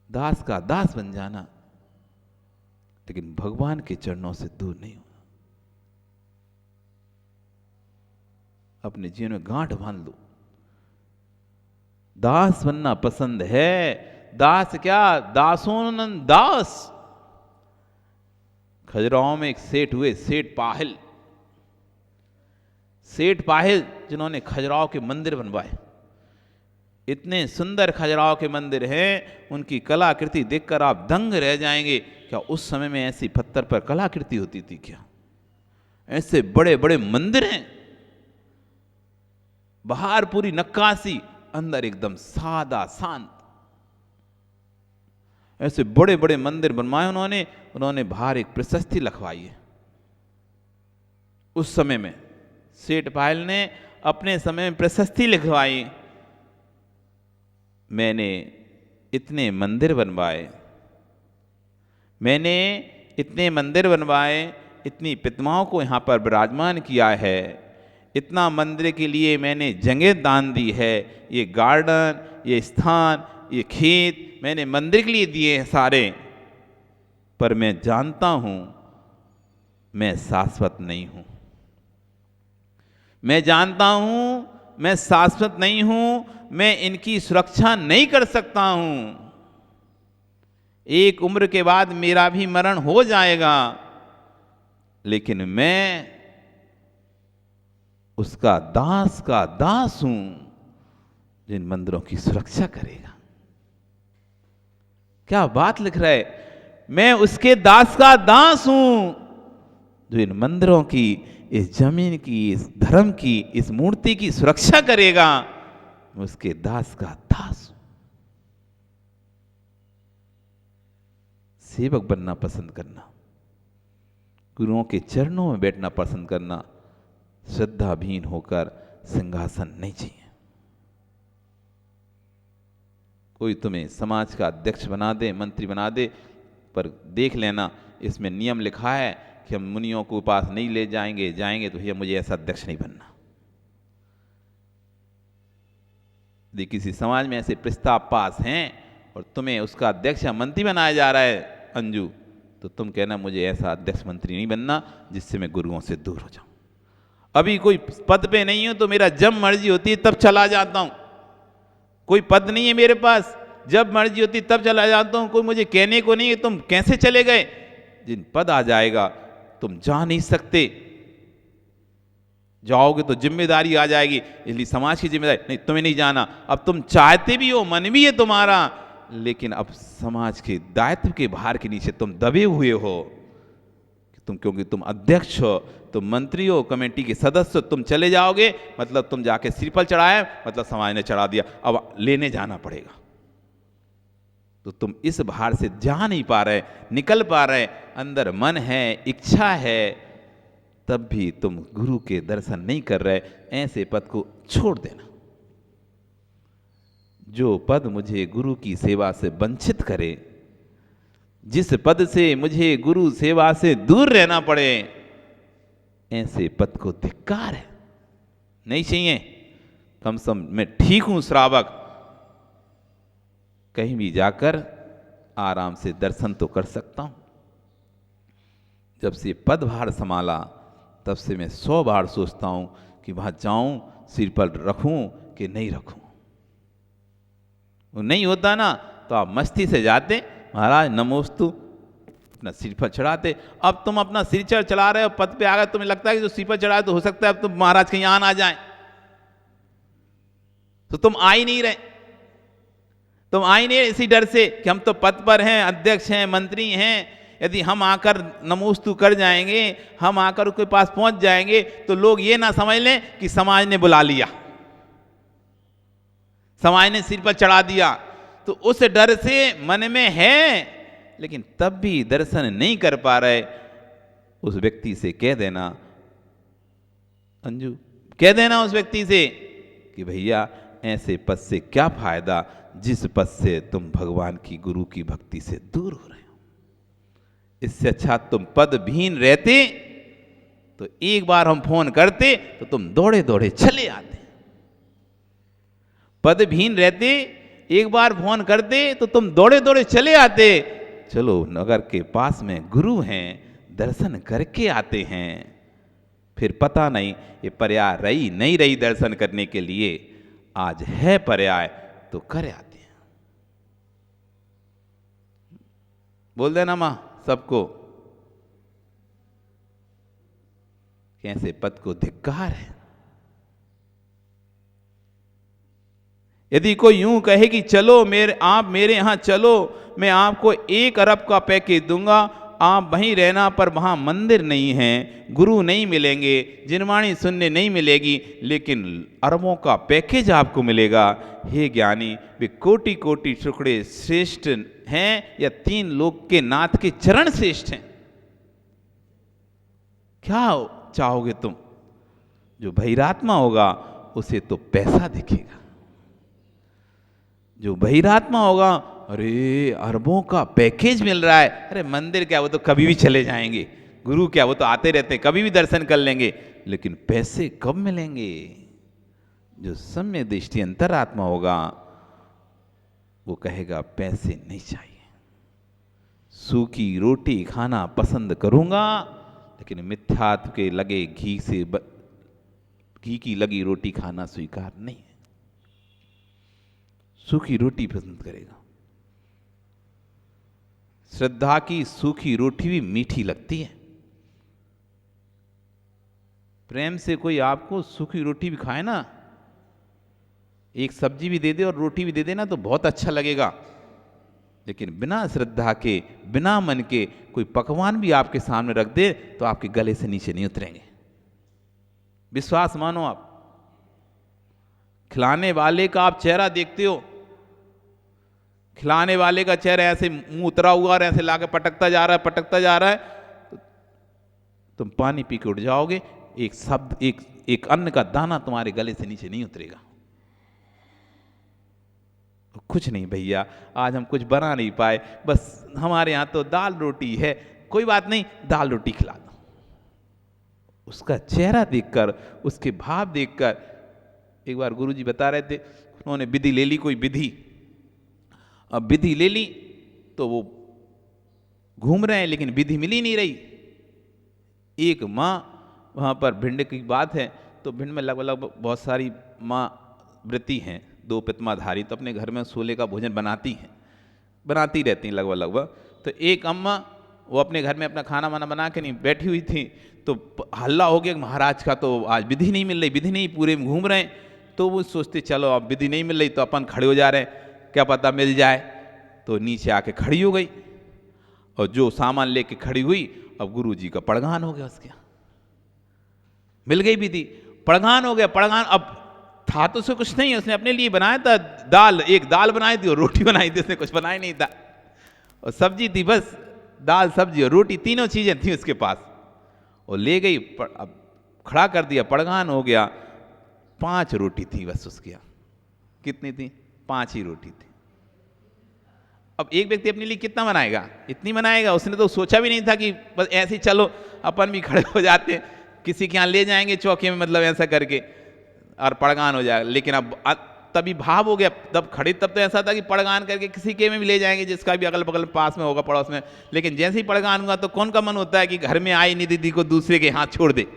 दास का दास बन जाना, लेकिन भगवान के चरणों से दूर नहीं होना। अपने जीवन में गांठ बांध लो, दास बनना पसंद है। दास क्या, दासोनन दास। खजुराहो में एक सेठ हुए, सेठ पाहिल। सेठ पाहिल जिन्होंने खजुराहो के मंदिर बनवाए, इतने सुंदर खजुराहो के मंदिर हैं, उनकी कलाकृति देखकर आप दंग रह जाएंगे। क्या उस समय में ऐसी पत्थर पर कलाकृति होती थी क्या? ऐसे बड़े बड़े मंदिर हैं, बाहर पूरी नक्काशी, अंदर एकदम सादा शांत। ऐसे बड़े बड़े मंदिर बनवाए उन्होंने बाहर एक प्रशस्ति लिखवाई है। उस समय में सेठ पायल ने अपने समय में प्रशस्ति लिखवाई, मैंने इतने मंदिर बनवाए, मैंने इतने मंदिर बनवाए, इतनी प्रतिमाओं को यहाँ पर विराजमान किया है, इतना मंदिर के लिए मैंने जगह दान दी है, ये गार्डन, ये स्थान, ये खेत मैंने मंदिर के लिए दिए हैं सारे। पर मैं जानता हूं मैं शाश्वत नहीं हूं, मैं जानता हूं मैं शाश्वत नहीं हूं, मैं इनकी सुरक्षा नहीं कर सकता हूं। एक उम्र के बाद मेरा भी मरण हो जाएगा, लेकिन मैं उसका दास का दास हूं जिन मंदिरों की सुरक्षा करेगा। क्या बात लिख रहा है, मैं उसके दास का दास हूं जो इन मंदिरों की, इस जमीन की, इस धर्म की, इस मूर्ति की सुरक्षा करेगा। मैं उसके दास का दास हूं। सेवक बनना पसंद करना, गुरुओं के चरणों में बैठना पसंद करना, श्रद्धाहीन होकर सिंहासन नहीं चाहिए। कोई तुम्हें समाज का अध्यक्ष बना दे, मंत्री बना दे, पर देख लेना इसमें नियम लिखा है कि हम मुनियों को पास नहीं ले जाएंगे तो भैया मुझे ऐसा अध्यक्ष नहीं बनना। यदि किसी समाज में ऐसे प्रस्ताव पास हैं और तुम्हें उसका अध्यक्ष या मंत्री बनाया जा रहा है अंजू, तो तुम कहना मुझे ऐसा अध्यक्ष मंत्री नहीं बनना जिससे मैं गुरुओं से दूर हो जाऊं। अभी कोई पद पे नहीं हूं तो मेरा जब मर्जी होती है तब चला जाता हूं। कोई पद नहीं है मेरे पास, जब मर्जी होती तब चला जाता हूं। कोई मुझे कहने को नहीं है तुम कैसे चले गए। जिन पद आ जाएगा तुम जा नहीं सकते, जाओगे तो जिम्मेदारी आ जाएगी, इसलिए समाज की जिम्मेदारी नहीं, तुम्हें नहीं जाना। अब तुम चाहते भी हो, मन भी है तुम्हारा, लेकिन अब समाज के दायित्व के भार के नीचे तुम दबे हुए हो। क्योंकि तुम अध्यक्ष हो, तुम मंत्री हो, कमेटी के सदस्य हो, तुम चले जाओगे मतलब तुम जाके सिर पर चढ़ाए, मतलब समाज ने चढ़ा दिया, अब लेने जाना पड़ेगा। तो तुम इस भार से जा नहीं पा रहे, निकल पा रहे, अंदर मन है, इच्छा है, तब भी तुम गुरु के दर्शन नहीं कर रहे। ऐसे पद को छोड़ देना। जो पद मुझे गुरु की सेवा से वंचित करे, जिस पद से मुझे गुरु सेवा से दूर रहना पड़े, ऐसे पद को धिक्कार है, नहीं चाहिए। कम से कम मैं ठीक हूं श्रावक, कहीं भी जाकर आराम से दर्शन तो कर सकता हूं। जब से पदभार संभाला तब से मैं 100 बार सोचता हूं कि वहां जाऊं, सिर पर रखूं कि नहीं रखूं। वो नहीं होता ना तो तो आप मस्ती से जाते, महाराज नमोस्तु, अपना सिर पर चढ़ाते। अब तुम अपना सिर चढ़ा रहे हो, पद पे आ गए, तुम्हें लगता है कि जो सिर पर चढ़ाए तो हो सकता है अब तुम महाराज कहीं आ ना जाए, तो तुम आ ही नहीं रहे, तुम आ ही नहीं रहे इसी डर से कि हम तो पद पर हैं, अध्यक्ष हैं, मंत्री हैं, यदि हम आकर नमोस्तु कर जाएंगे, हम आकर उसके पास पहुंच जाएंगे तो लोग ये ना समझ लें कि समाज ने बुला लिया, समाज ने सिर पर चढ़ा दिया। तो उस डर से मन में है, लेकिन तब भी दर्शन नहीं कर पा रहे, उस व्यक्ति से कह देना, अंजू कह देना उस व्यक्ति से कि भैया ऐसे पद से क्या फायदा जिस पद से तुम भगवान की गुरु की भक्ति से दूर हो रहे हो। इससे अच्छा तुम पदहीन रहते तो एक बार हम फोन करते तो तुम दौड़े दौड़े चले आते, पदहीन रहते एक बार फोन करते तो तुम दौड़े दौड़े चले आते। चलो नगर के पास में गुरु हैं, दर्शन करके आते हैं, फिर पता नहीं ये पर्याय रही नहीं रही दर्शन करने के लिए, आज है पर्याय तो कर आते हैं। बोल देना मां सबको, कैसे पद को धिक्कार है। यदि कोई यूं कहे कि चलो आप मेरे यहां चलो, मैं आपको 1 अरब का पैकेज दूंगा, आप वहीं रहना, पर वहां मंदिर नहीं है, गुरु नहीं मिलेंगे, जिनवाणी सुनने नहीं मिलेगी, लेकिन अरबों का पैकेज आपको मिलेगा। हे ज्ञानी, वे कोटि कोटि टुकड़े श्रेष्ठ हैं या 3 लोक के नाथ के चरण श्रेष्ठ हैं? क्या चाहोगे तुम? जो बहिरात्मा होगा उसे तो पैसा दिखेगा, जो बहिरात्मा होगा अरे अरबों का पैकेज मिल रहा है, अरे मंदिर क्या वो तो कभी भी चले जाएंगे, गुरु क्या वो तो आते रहते हैं, कभी भी दर्शन कर लेंगे, लेकिन पैसे कब मिलेंगे? जो सम्य दृष्टि अंतरात्मा होगा वो कहेगा पैसे नहीं चाहिए, सूखी रोटी खाना पसंद करूंगा, लेकिन मिथ्यात्व के लगे घी की लगी रोटी खाना स्वीकार नहीं है, सूखी रोटी पसंद करेगा। श्रद्धा की सूखी रोटी भी मीठी लगती है। प्रेम से कोई आपको सूखी रोटी भी खाए ना, एक सब्जी भी दे दे और रोटी भी दे दे ना, तो बहुत अच्छा लगेगा, लेकिन बिना श्रद्धा के बिना मन के कोई पकवान भी आपके सामने रख दे तो आपके गले से नीचे नहीं उतरेंगे। विश्वास मानो आप, खिलाने वाले का आप चेहरा देखते हो, खिलाने वाले का चेहरा ऐसे मुंह उतरा हुआ और ऐसे लाके पटकता जा रहा है, तो तुम पानी पी के उठ जाओगे, एक शब्द एक अन्न का दाना तुम्हारे गले से नीचे नहीं उतरेगा। कुछ नहीं भैया, आज हम कुछ बना नहीं पाए, बस हमारे यहाँ तो दाल रोटी है, कोई बात नहीं दाल रोटी खिला दो। उसका चेहरा देखकर, उसके भाव देखकर, एक बार गुरुजी बता रहे थे, उन्होंने विधि ले ली, कोई विधि, अब विधि ले ली तो वो घूम रहे हैं लेकिन विधि मिल ही नहीं रही। एक माँ वहाँ पर भिंड की बात है, तो भिंड में लगभग बहुत सारी माँ व्रती हैं, 2 प्रतिमाधारी, तो अपने घर में 16 का भोजन बनाती रहती हैं लगभग। तो एक अम्मा वो अपने घर में अपना खाना वाना बना के नहीं बैठी हुई थी, तो हल्ला हो गया महाराज का तो आज विधि नहीं मिल रही, विधि नहीं, पूरे में घूम रहे हैं। तो वो सोचते चलो अब विधि नहीं मिल रही तो अपन खड़े हो जा रहे हैं, क्या पता मिल जाए। तो नीचे आके खड़ी हो गई और जो सामान लेके खड़ी हुई, अब गुरुजी का पड़गान हो गया, उसके मिल गई विधि, पड़गान हो गया। पड़गान अब था तो उसे कुछ नहीं, उसने अपने लिए बनाया था दाल, एक दाल बनाई थी और रोटी बनाई थी, उसने कुछ बनाया नहीं था, और सब्जी थी, बस दाल सब्जी और रोटी, तीनों चीजें थी उसके पास, और ले गई। अब खड़ा कर दिया, पड़गान हो गया, 5 रोटी थी बस उसके यहाँ। कितनी थी? 5 ही रोटी थी। अब एक व्यक्ति अपने लिए कितना बनाएगा? इतनी बनाएगा, उसने तो सोचा भी नहीं था कि बस ऐसे ही चलो अपन भी खड़े हो जाते, किसी के यहाँ ले जाएंगे चौके में, मतलब ऐसा करके और पड़गान हो जाएगा। लेकिन अब तभी भाव हो गया, तब खड़े तब तो ऐसा था कि पड़गान करके किसी के में भी ले जाएंगे, जिसका भी अगल बगल पास में होगा पड़ोस में। लेकिन जैसे ही पड़गान हुआ तो कौन का मन होता है कि घर में आई नहीं दीदी को दूसरे के हाथ छोड़ दे?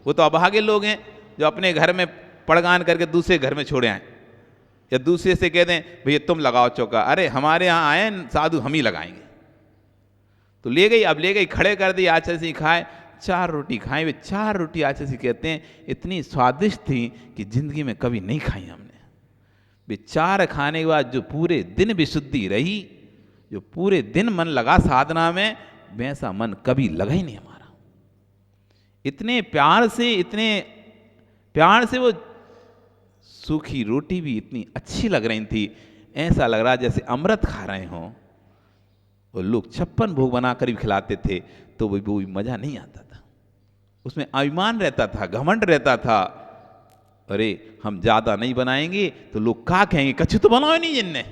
वो तो अभागे लोग हैं जो अपने घर में पड़गान करके दूसरे घर में छोड़े आए। या दूसरे से कह दें भैया तुम लगाओ चौका, अरे हमारे यहाँ आए साधु, हम ही लगाएंगे। तो ले गई, अब ले गई, खड़े कर दी, आचार्य से खाए, 4 रोटी खाई। वे 4 रोटी आचार्य से कहते हैं इतनी स्वादिष्ट थी कि जिंदगी में कभी नहीं खाई हमने। वे 4 खाने के बाद जो पूरे दिन विशुद्धि रही, जो पूरे दिन मन लगा साधना में, वैसा मन कभी लगा ही नहीं हमारा। इतने प्यार से वो सूखी रोटी भी इतनी अच्छी लग रही थी, ऐसा लग रहा जैसे अमृत खा रहे हों। वो लोग 56 भोग बनाकर भी खिलाते थे तो वो भी मजा नहीं आता था, उसमें अभिमान रहता था, घमंड रहता था। अरे हम ज्यादा नहीं बनाएंगे तो लोग क्या कहेंगे, कछु तो बनाओ नहीं जिनने,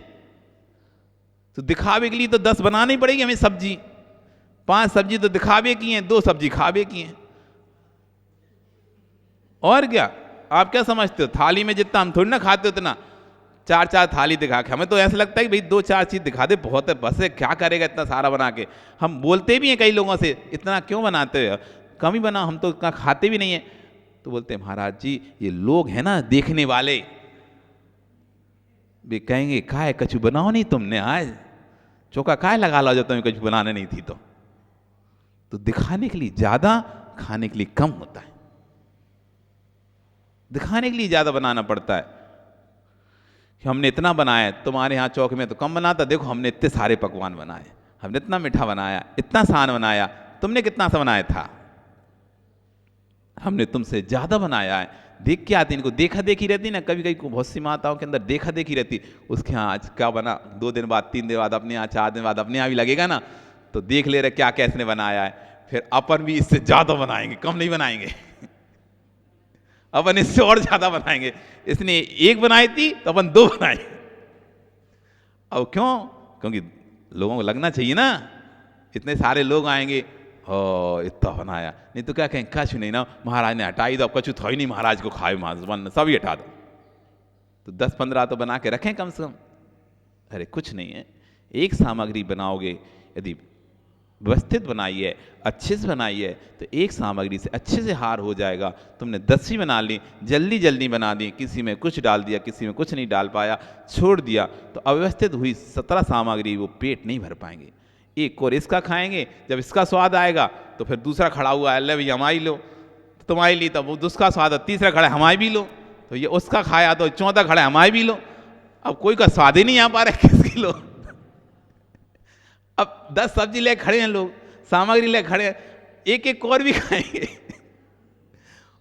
तो दिखावे के लिए तो 10 बनानी पड़ेगी हमें सब्जी, 5 सब्जी तो दिखावे की हैं, 2 सब्जी खावे की हैं। और क्या आप क्या समझते हो, थाली में जितना हम थोड़ी ना खाते उतना 4 थाली दिखा के, हमें तो ऐसा लगता है कि भाई 2-4 चीज दिखा दे बहुत है, बस है, क्या करेगा इतना सारा बना के। हम बोलते भी हैं कई लोगों से, इतना क्यों बनाते हो, कम ही बनाओ, हम तो इतना खाते भी नहीं है। तो बोलते हैं महाराज जी ये लोग हैं ना देखने वाले, वे कहेंगे काय कछु बनाओ नहीं तुमने, आज चौका काय लगा लो जब तुम्हें कछु बनाने नहीं थी। तो दिखाने के लिए ज्यादा, खाने के लिए कम होता है। दिखाने के लिए ज्यादा बनाना पड़ता है कि हमने इतना बनाया, तुम्हारे यहाँ चौक में तो कम बनाता, देखो हमने इतने सारे पकवान बनाए, हमने इतना मीठा बनाया, इतना सान बनाया, तुमने कितना सा बनाया था, हमने तुमसे ज्यादा बनाया है। देख के आती, इनको देखा देखी रहती ना, कभी कभी बहुत सी माताओं के अंदर देखा देखी रहती, उसके यहाँ आज क्या बना, 2 दिन बाद 3 दिन बाद अपने यहाँ, 4 दिन बाद अपने यहाँ भी लगेगा ना, तो देख ले रहे क्या कैसे बनाया है, फिर अपन भी इससे ज्यादा बनाएंगे, कम नहीं बनाएंगे अपन इससे और ज्यादा बनाएंगे, इसने 1 बनाई थी तो अपन 2 बनाए। अब क्यों, क्योंकि लोगों को लगना चाहिए ना, इतने सारे लोग आएंगे, इतना बनाया, नहीं तो क्या कहें कछु नहीं ना, महाराज ने हटाई दो, अब कछु था ही नहीं, महाराज को खाए सब ही हटा दो। तो 10-15 तो बना के रखें कम से कम। अरे कुछ नहीं है, एक सामग्री बनाओगे, यदि व्यवस्थित बनाई है, अच्छे से बनाई है, तो एक सामग्री से अच्छे से हार हो जाएगा। तुमने 10 ही बना ली, जल्दी जल्दी बना दी, किसी में कुछ डाल दिया, किसी में कुछ नहीं डाल पाया, छोड़ दिया, तो अव्यवस्थित हुई 17 सामग्री वो पेट नहीं भर पाएंगे। एक और इसका खाएंगे, जब इसका स्वाद आएगा तो फिर दूसरा खड़ा हुआ है, ले भैया हमारी लो, तो तुम्हारी ली, तब वो दूसरा स्वाद, तीसरा खड़ा है हमारी भी लो, तो ये उसका खाया तो चौथा खड़ा है हमारी भी लो। अब कोई का स्वाद ही नहीं आ पा रहा है, किसकी लो। अब 10 सब्जी ले खड़े हैं लोग, सामग्री ले खड़े हैं, एक एक और भी खाएंगे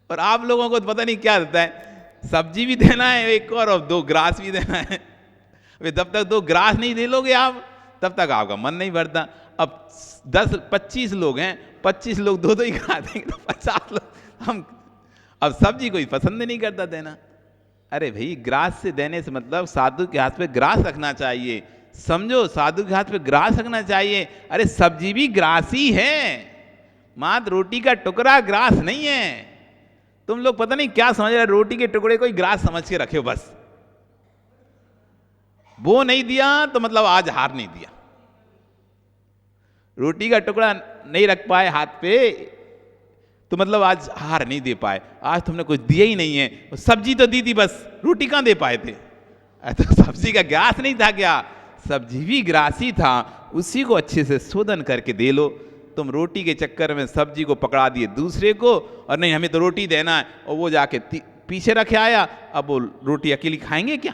और आप लोगों को पता नहीं क्या देता है, सब्जी भी देना है एक और 2 ग्रास भी देना है। जब तक 2 ग्रास नहीं दे लोगे आप, तब तक आपका मन नहीं भरता। अब 10-25 लोग हैं, 25 लोग 2-2 ही खाते हैं, तो 50 लोग हम, अब सब्जी कोई पसंद नहीं करता देना। अरे भाई ग्रास से देने से मतलब साधु के हाथ पे ग्रास रखना चाहिए, समझो, साधु के हाथ पे ग्रास रखना चाहिए। अरे सब्जी भी ग्रास ही है, मात्र रोटी का टुकड़ा ग्रास नहीं है। तुम लोग पता नहीं क्या समझ रहे, रोटी के टुकड़े को ही ग्रास समझ के रखे हो बस। वो नहीं दिया तो मतलब आज हार नहीं दिया। रोटी का टुकड़ा नहीं रख पाए हाथ पे तो मतलब आज हार नहीं दे पाए, आज तुमने कुछ दिया ही नहीं है। सब्जी तो दी थी, बस रोटी कहां दे पाए थे। तो सब्जी का ग्रास नहीं था क्या, सब्जी भी ग्रासी था, उसी को अच्छे से शोधन करके दे लो। तुम रोटी के चक्कर में सब्जी को पकड़ा दिए दूसरे को, और नहीं हमें तो रोटी देना है, और वो जाके पीछे रखे आया, अब वो रोटी अकेली खाएंगे क्या।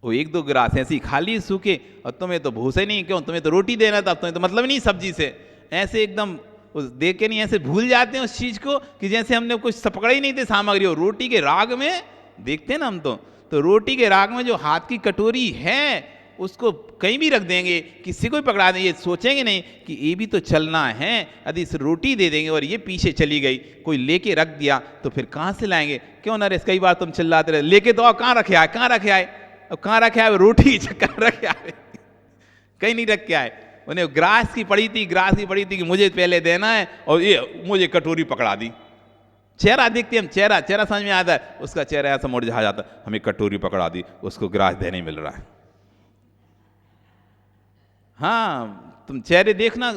वो 1-2 गिलास ऐसी खा ली सूखे, और तुम्हें तो भूसे नहीं, क्यों, तुम्हें तो रोटी देना था, तुम्हें तो मतलब नहीं सब्जी से। ऐसे एकदम उस देख के नहीं, ऐसे भूल जाते हैं उस चीज को कि जैसे हमने कुछ पकड़ा ही नहीं थे सामग्री। और रोटी के राग में देखते हैं ना हम, तो रोटी के राग में जो हाथ की कटोरी है उसको कहीं भी रख देंगे, किसी को भी पकड़ा देंगे, सोचेंगे नहीं कि ये भी तो चलना है। यदि इस रोटी दे देंगे और ये पीछे चली गई, कोई लेके रख दिया, तो फिर कहाँ से लाएंगे। क्यों नरेश, कई बार तुम चिल्लाते रहे, लेके तो आओ, कहाँ रखे आए, कहाँ रखे आए, अब कहाँ रखे आए, रोटी चक्कर रखे आए, कहीं नहीं रख के आए। उन्हें ग्रास की पड़ी थी, ग्रास की पड़ी थी कि मुझे पहले देना है, और ये मुझे कटोरी पकड़ा दी। चेहरा देखते हम, चेहरा समझ में आता है, उसका चेहरा ऐसा मुरझा जाता, हमें कटोरी पकड़ा दी, उसको ग्रास देने मिल रहा है। हाँ तुम चेहरे देखना,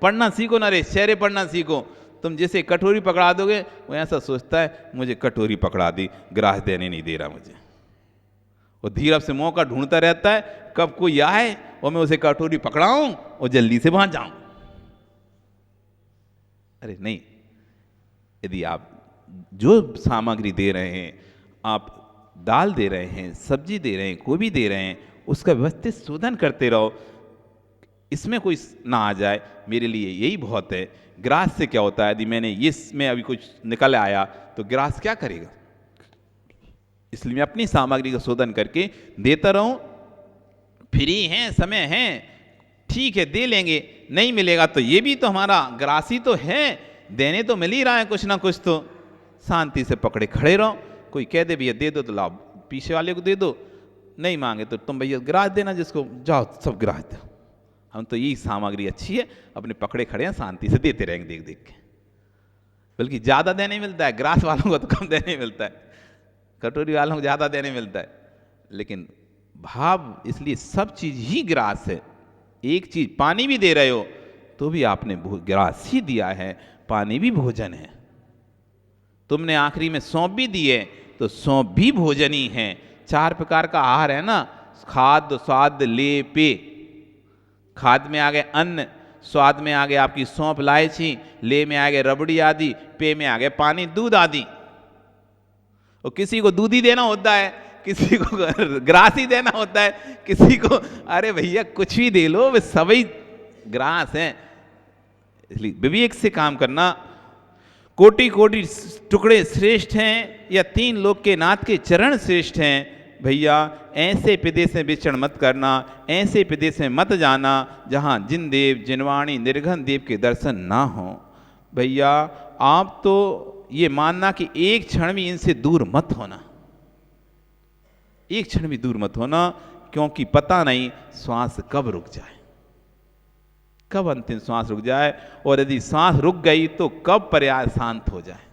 पढ़ना सीखो ना रे, चेहरे पढ़ना सीखो, तुम जैसे कटोरी पकड़ा दोगे वो ऐसा सोचता है मुझे कटोरी पकड़ा दी, ग्रास देने नहीं दे रहा मुझे। वो धीरज से मौका ढूंढता रहता है कब कोई आए और मैं उसे कटोरी पकड़ाऊं और जल्दी से वहां जाऊं। अरे नहीं, यदि आप जो सामग्री दे रहे हैं, आप दाल दे रहे हैं, सब्जी दे रहे हैं, गोभी दे रहे हैं, उसका व्यवस्थित शोधन करते रहो, इसमें कोई ना आ जाए, मेरे लिए यही बहुत है। ग्रास से क्या होता है, यदि मैंने इसमें अभी कुछ निकल आया तो ग्रास क्या करेगा? इसलिए मैं अपनी सामग्री का शोधन करके देता रहूं। फ्री हैं, समय है, ठीक है दे लेंगे, नहीं मिलेगा तो ये भी तो हमारा ग्रासी तो है, देने तो मिल ही रहा है कुछ ना कुछ, तो शांति से पकड़े खड़े रहो। कोई कह दे भैया दे दो तो लाओ, पीछे वाले को दे दो, नहीं मांगे तो तुम भैया ग्रास देना जिसको, जाओ सब ग्रास दो। हम तो यही सामग्री अच्छी है, अपने पकड़े खड़े हैं, शांति से देते रहेंगे देख देख के। बल्कि ज़्यादा देने मिलता है, ग्रास वालों को तो कम देने मिलता है, कटोरी वालों को ज़्यादा देने मिलता है। लेकिन भाव, इसलिए सब चीज़ ही ग्रास है। एक चीज़ पानी भी दे रहे हो तो भी आपने ग्रास ही दिया है, पानी भी भोजन है। तुमने आखिरी में सौंप भी दिए तो सौंप भी भोजन ही है। 4 प्रकार का आहार है ना, खाद्य, स्वाद, ले, पे। खाद्य में आ गए अन्न, स्वाद में आ गए आपकी सौंफ, इलायची, ले में आ गए रबड़ी आदि, पे में आ गए पानी, दूध आदि। और किसी को दूध ही देना होता है, किसी को ग्रास ही देना होता है, किसी को अरे भैया कुछ भी दे लो, वे सभी ग्रास हैं। इसलिए विवेक से काम करना। कोटि कोटि टुकड़े श्रेष्ठ हैं या 3 लोक के नाथ के चरण श्रेष्ठ हैं। भैया ऐसे प्रदेश में विचरण मत करना, ऐसे प्रदेश में मत जाना जहाँ जिन देव, जिनवाणी, निर्घन देव के दर्शन ना हो। भैया आप तो ये मानना कि एक क्षण भी इनसे दूर मत होना, एक क्षण भी दूर मत होना, क्योंकि पता नहीं श्वास कब रुक जाए, कब अंतिम श्वास रुक जाए, और यदि सांस रुक गई तो कब पर्याय शांत हो जाए।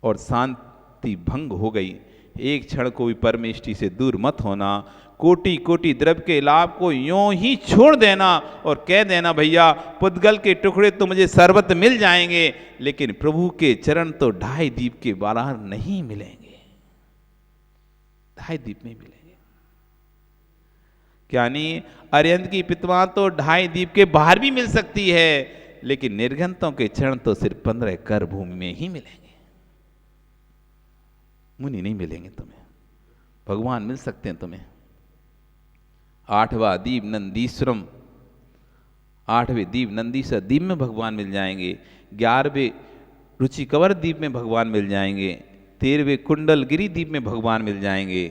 और शांति भंग हो गई, एक क्षण को भी परमेष्टि से दूर मत होना। कोटि कोटि द्रव्य के लाभ को यूं ही छोड़ देना और कह देना भैया पुद्गल के टुकड़े तो मुझे सर्वत्र मिल जाएंगे, लेकिन प्रभु के चरण तो 2.5 दीप के बाहर नहीं मिलेंगे, 2.5 दीप में मिलेंगे। यानी अरिहंत की पितवा तो 2.5 दीप के बाहर भी मिल सकती है, लेकिन निर्घंतों के चरण तो सिर्फ 15 कर भूमि में ही मिलेंगे, मुनि नहीं मिलेंगे तुम्हें। भगवान मिल सकते हैं तुम्हें 8वां दीप नंदीश्वरम, 8वें दीप नंदीश्वर दीप में भगवान मिल जाएंगे, 11वें रुचिकवर दीप में भगवान मिल जाएंगे, 13वें कुंडलगिरी दीप में भगवान मिल जाएंगे,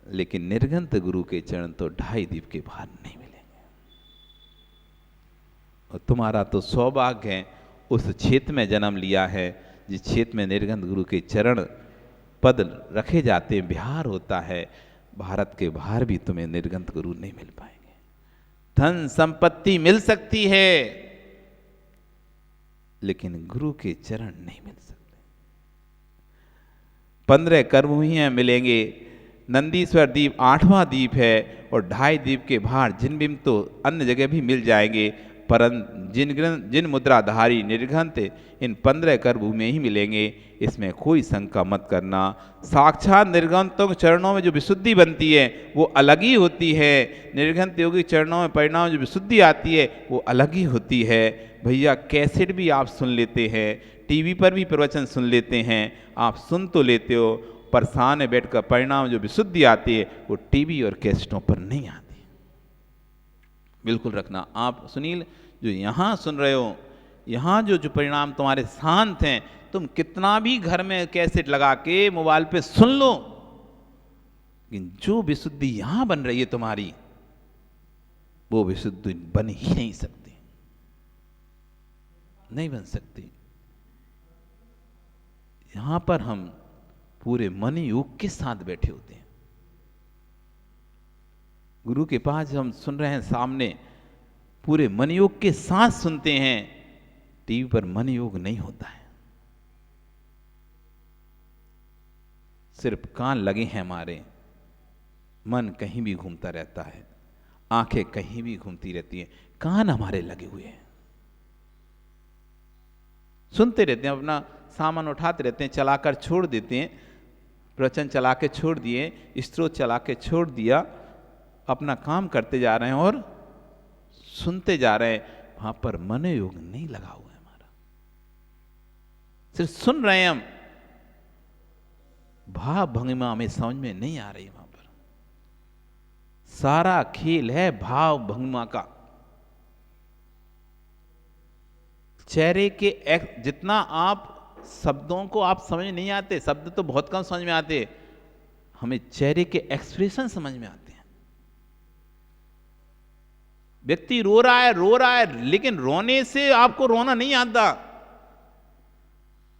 लेकिन निर्घंत गुरु के चरण तो 2.5 दीप के बाहर नहीं मिलेंगे। और तुम्हारा तो सौभाग्य है उस क्षेत्र में जन्म लिया है जिस क्षेत्र में निर्घंत गुरु के चरण पद रखे जाते हैं, बिहार होता है। भारत के बाहर भी तुम्हें निर्घंत गुरु नहीं मिल पाएंगे। धन संपत्ति मिल सकती है, लेकिन गुरु के चरण नहीं मिल सकते। 15 कर्मभूमियां मिलेंगे। नंदीश्वर दीप 8वां दीप है, और 2.5 दीप के बाहर जिन बिंब तो अन्य जगह भी मिल जाएंगे, परंतु जिन मुद्राधारी निर्घंत इन 15 कर भूमि ही मिलेंगे, इसमें कोई शंका मत करना। साक्षात निर्घंतों के चरणों में जो विशुद्धि बनती है वो अलग ही होती है, निर्घंत योगी चरणों में परिणाम जो विशुद्धि आती है वो अलग ही होती है। भैया कैसेट भी आप सुन लेते हैं, टीवी पर भी प्रवचन सुन लेते हैं, आप सुन तो लेते हो, पर सामने बैठकर परिणाम जो विशुद्धि आती है वो टीवी और कैसेटों पर नहीं आती। बिल्कुल रखना। आप सुनील जो यहाँ सुन रहे हो, यहाँ जो परिणाम तुम्हारे शांत हैं, तुम कितना भी घर में कैसेट लगा के मोबाइल पे सुन लो, लेकिन जो विशुद्धि यहाँ बन रही है तुम्हारी, वो विशुद्धि बन ही नहीं सकती, नहीं बन सकती। यहाँ पर हम पूरे मन योग के साथ बैठे होते हैं, गुरु के पास हम सुन रहे हैं, सामने पूरे मन योग के साथ सुनते हैं। टीवी पर मन योग नहीं होता है, सिर्फ कान लगे हैं हमारे, मन कहीं भी घूमता रहता है, आंखें कहीं भी घूमती रहती हैं, कान हमारे लगे हुए हैं। सुनते रहते हैं, अपना सामान उठाते रहते हैं, चलाकर छोड़ देते हैं, प्रवचन चला के छोड़ दिए, स्त्रोत चला के छोड़ दिया, अपना काम करते जा रहे हैं और सुनते जा रहे हैं। वहां पर मनोयोग नहीं लगा हुआ है हमारा, सिर्फ सुन रहे हैं हम, भाव भंगिमा हमें समझ में नहीं आ रही। वहां पर सारा खेल है भाव भंगिमा का। चेहरे के जितना आप शब्दों को आप समझ नहीं आते, शब्द तो बहुत कम समझ में आते, हमें चेहरे के एक्सप्रेशन समझ में आते हैं। व्यक्ति रो रहा है, लेकिन रोने से आपको रोना नहीं आता।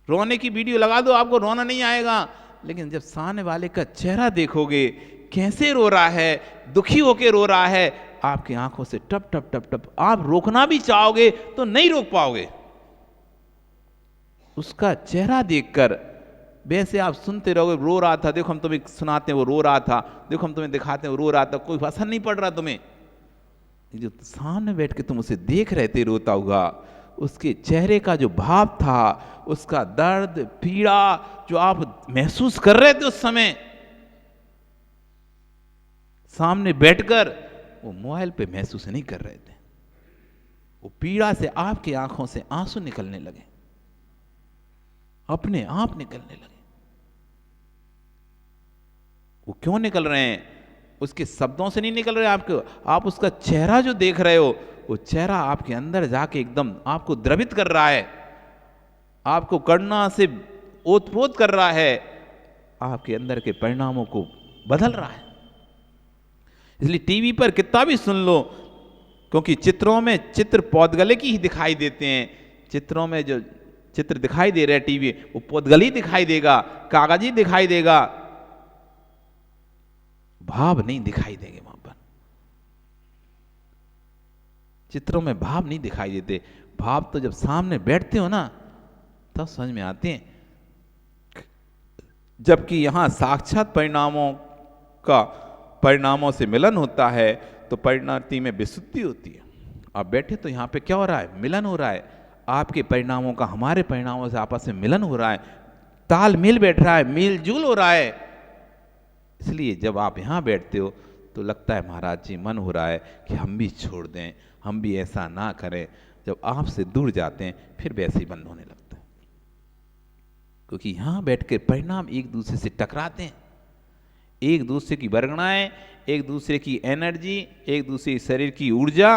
रोने की वीडियो लगा दो, आपको रोना नहीं आएगा, लेकिन जब सामने वाले का चेहरा देखोगे, कैसे रो रहा है, दुखी होके रो रहा है, आपकी आंखों से टप टप टप टप, आप रोकना भी चाहोगे तो नहीं रोक पाओगे। उसका चेहरा देखकर, वैसे आप सुनते रहोगे, रो रहा था, देखो हम तुम्हें सुनाते हैं वो रो रहा था, देखो हम तुम्हें दिखाते हैं वो रो रहा था, कोई असर नहीं पड़ रहा तुम्हें। जो सामने बैठ के तुम उसे देख रहे थे रोता हुआ, उसके चेहरे का जो भाव था, उसका दर्द पीड़ा जो आप महसूस कर रहे थे उस समय, सामने बैठकर वो मोबाइल पे महसूस नहीं कर रहे थे। वो पीड़ा से आपकी आंखों से आंसू निकलने लगे, अपने आप निकलने लगे। वो क्यों निकल रहे हैं? उसके शब्दों से नहीं निकल रहे आपको, आप उसका चेहरा जो देख रहे हो, वो चेहरा आपके अंदर जाके एकदम आपको द्रवित कर रहा है, आपको करुणा से ओतप्रोत कर रहा है, आपके अंदर के परिणामों को बदल रहा है। इसलिए टीवी पर कितना भी सुन लो, क्योंकि चित्रों में चित्र पौधगले की ही दिखाई देते हैं। चित्रों में जो चित्र दिखाई दे रहे हैं टीवी, वो पौधगली दिखाई देगा, कागजी दिखाई देगा, भाव नहीं दिखाई देंगे। वहां पर चित्रों में भाव नहीं दिखाई देते। भाव तो जब सामने बैठते हो ना, तब समझ में आते हैं। जबकि यहां साक्षात परिणामों से मिलन होता है, तो परिणति में विशुद्धि होती है। आप बैठे तो यहां पे क्या हो रहा है? मिलन हो रहा है। आपके परिणामों का हमारे परिणामों से आपस में मिलन हो रहा है, तालमेल बैठ रहा है, मेल जोल हो रहा है। इसलिए जब आप यहाँ बैठते हो तो लगता है महाराज जी मन हो रहा है कि हम भी छोड़ दें, हम भी ऐसा ना करें। जब आपसे दूर जाते हैं फिर वैसे ही बंद होने लगता है, क्योंकि यहाँ बैठ के परिणाम एक दूसरे से टकराते हैं। एक दूसरे की वर्गणाएं, एक दूसरे की एनर्जी, एक दूसरे शरीर की ऊर्जा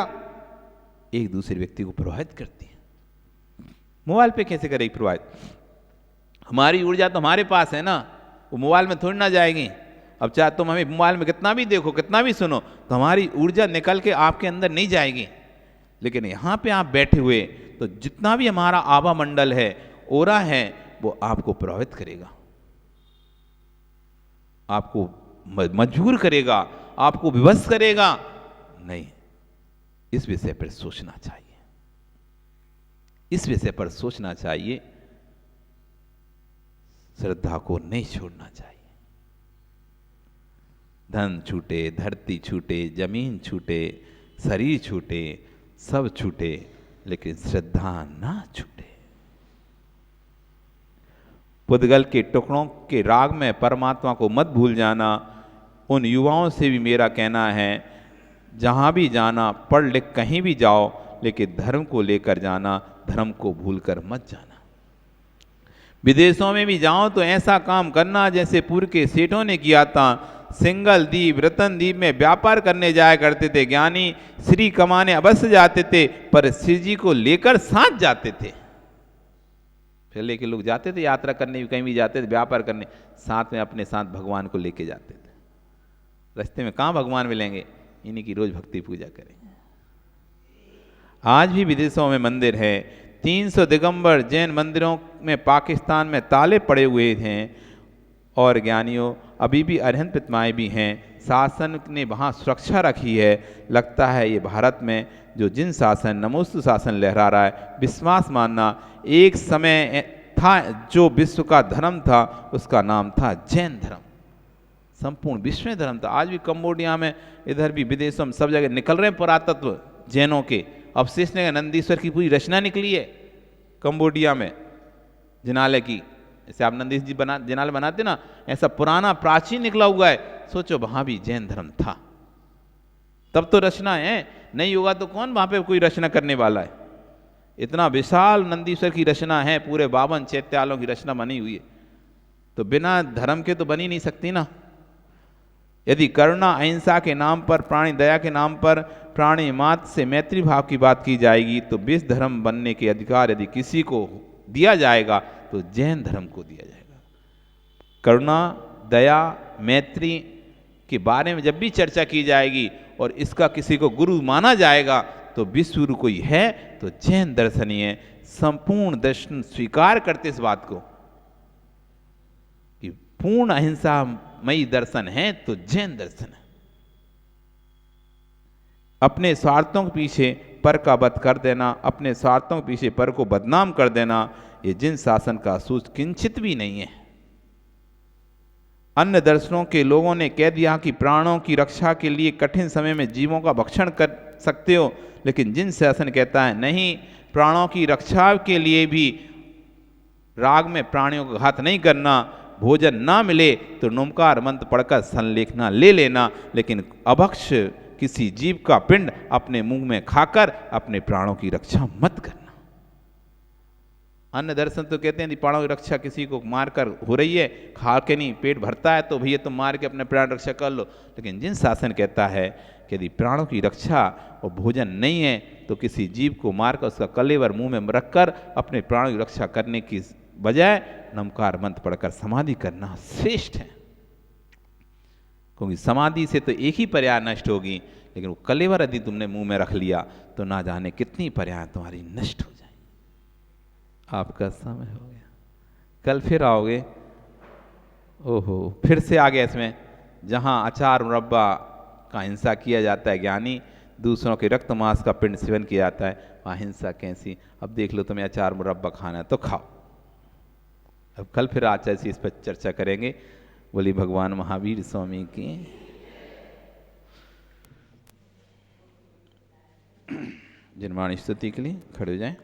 एक दूसरे व्यक्ति को प्रभावित करती है। मोबाइल पे कैसे करेगी प्रभावित? हमारी ऊर्जा तो हमारे पास है ना, वो मोबाइल में थोड़ी ना जाएगी। अब चाहे तुम हमें मोबाइल में कितना भी देखो, कितना भी सुनो, तो हमारी ऊर्जा निकल के आपके अंदर नहीं जाएगी। लेकिन यहाँ पे आप बैठे हुए तो जितना भी हमारा आभा मंडल है, ओरा है, वो आपको प्रभावित करेगा, आपको मजबूर करेगा, आपको विवश करेगा। नहीं, इस विषय पर सोचना चाहिए, इस विषय पर सोचना चाहिए। श्रद्धा को नहीं छोड़ना चाहिए। धन छूटे, धरती छूटे, जमीन छूटे, शरीर छूटे, सब छूटे, लेकिन श्रद्धा ना छूटे। पुद्गल के टुकड़ों के राग में परमात्मा को मत भूल जाना। उन युवाओं से भी मेरा कहना है, जहां भी जाना, पढ़ लिख कहीं भी जाओ, लेकिन धर्म को लेकर जाना, धर्म को भूलकर मत जाना। विदेशों में भी जाओ तो ऐसा काम करना जैसे पूर्व के सेठों ने किया था। सिंगल द्वीप, रतन द्वीप में व्यापार करने जाया करते थे ज्ञानी। श्री कमाने अवश्य जाते थे, पर श्री जी को लेकर साथ जाते थे। पहले के लोग जाते थे यात्रा करने, कहीं भी जाते थे व्यापार करने, साथ में अपने साथ भगवान को लेके जाते थे। रास्ते में कहाँ भगवान मिलेंगे? इन्हीं की रोज भक्ति पूजा करें। आज भी विदेशों में मंदिर है। 300 दिगंबर जैन मंदिरों में पाकिस्तान में ताले पड़े हुए हैं, और ज्ञानियों अभी भी अरहंत प्रतिमाएं भी हैं। शासन ने वहाँ सुरक्षा रखी है। लगता है ये भारत में जो जिन शासन, नमोस्तु शासन लहरा रहा है, विश्वास मानना। एक समय था जो विश्व का धर्म था, उसका नाम था जैन धर्म। संपूर्ण विश्व में धर्म था। आज भी कंबोडिया में, इधर भी विदेशों में, सब जगह निकल रहे हैं पुरातत्व जैनों के अवशेष। नंदीश्वर की पूरी रचना निकली है कंबोडिया में। जिनालय की, जैसे आप नंदीश जी जिनालय बनाते ना, ऐसा पुराना प्राचीन निकला हुआ है। सोचो वहां भी जैन धर्म था, तब तो रचना है, नहीं होगा तो कौन वहां पे कोई रचना करने वाला है। इतना विशाल नंदीश्वर की रचना है, पूरे 52 चैत्यालों की रचना बनी हुई है, तो बिना धर्म के तो बनी नहीं सकती ना। यदि करुणा अहिंसा के नाम पर, प्राणी दया के नाम पर, प्राणी मात्र से मैत्री भाव की बात की जाएगी, तो विश्व धर्म बनने के अधिकार यदि किसी को दिया जाएगा तो जैन धर्म को दिया जाएगा। करुणा दया मैत्री के बारे में जब भी चर्चा की जाएगी और इसका किसी को गुरु माना जाएगा, तो विश्व गुरु कोई है तो जैन दर्शन ही है। संपूर्ण दर्शन स्वीकार करते इस बात को कि पूर्ण अहिंसा मई दर्शन है तो जैन दर्शन है। अपने स्वार्थों के पीछे पर का वध कर देना, अपने स्वार्थों के पीछे पर को बदनाम कर देना, ये जिन शासन का सूझ किंचित भी नहीं है। अन्य दर्शनों के लोगों ने कह दिया कि प्राणों की रक्षा के लिए कठिन समय में जीवों का भक्षण कर सकते हो, लेकिन जिन शासन कहता है नहीं, प्राणों की रक्षा के लिए भी राग में प्राणियों का घात नहीं करना, भोजन ना मिले तो नमकार मंत्र पढ़कर संलेखना ले लेना, लेकिन अभक्ष किसी जीव का पिंड अपने मुंह में खाकर अपने प्राणों की रक्षा मत करना। अन्य दर्शन तो कहते हैं यदि प्राणों की रक्षा किसी को मारकर हो रही है, खा के नहीं पेट भरता है, तो भैया तुम मार के अपने प्राण रक्षा कर लो। लेकिन जिन शासन कहता है कि यदि प्राणों की रक्षा और भोजन नहीं है तो किसी जीव को मारकर उसका कलेवर मुंह में रखकर अपने प्राणों की रक्षा करने की बजाय नमकार मंत्र पढ़कर समाधि करना श्रेष्ठ है। क्योंकि समाधि से तो एक ही पर्याय नष्ट होगी, लेकिन वो कलेवर यदि तुमने मुंह में रख लिया तो ना जाने कितनी पर्याय तुम्हारी नष्ट हो जाए। आपका समय हो गया, कल फिर आओगे। ओहो, फिर से आ गया इसमें, जहाँ अचार मुरब्बा का हिंसा किया जाता है ज्ञानी, दूसरों के रक्त मांस का पिंड सेवन किया जाता है, वहाँ हिंसा कैसी। अब देख लो, तुम्हें अचार मुरब्बा खाना है तो खाओ। अब कल फिर आचार्य से इस पर चर्चा करेंगे। बोली भगवान महावीर स्वामी की। जिनवाणी स्तुति के लिए खड़े हो जाएं।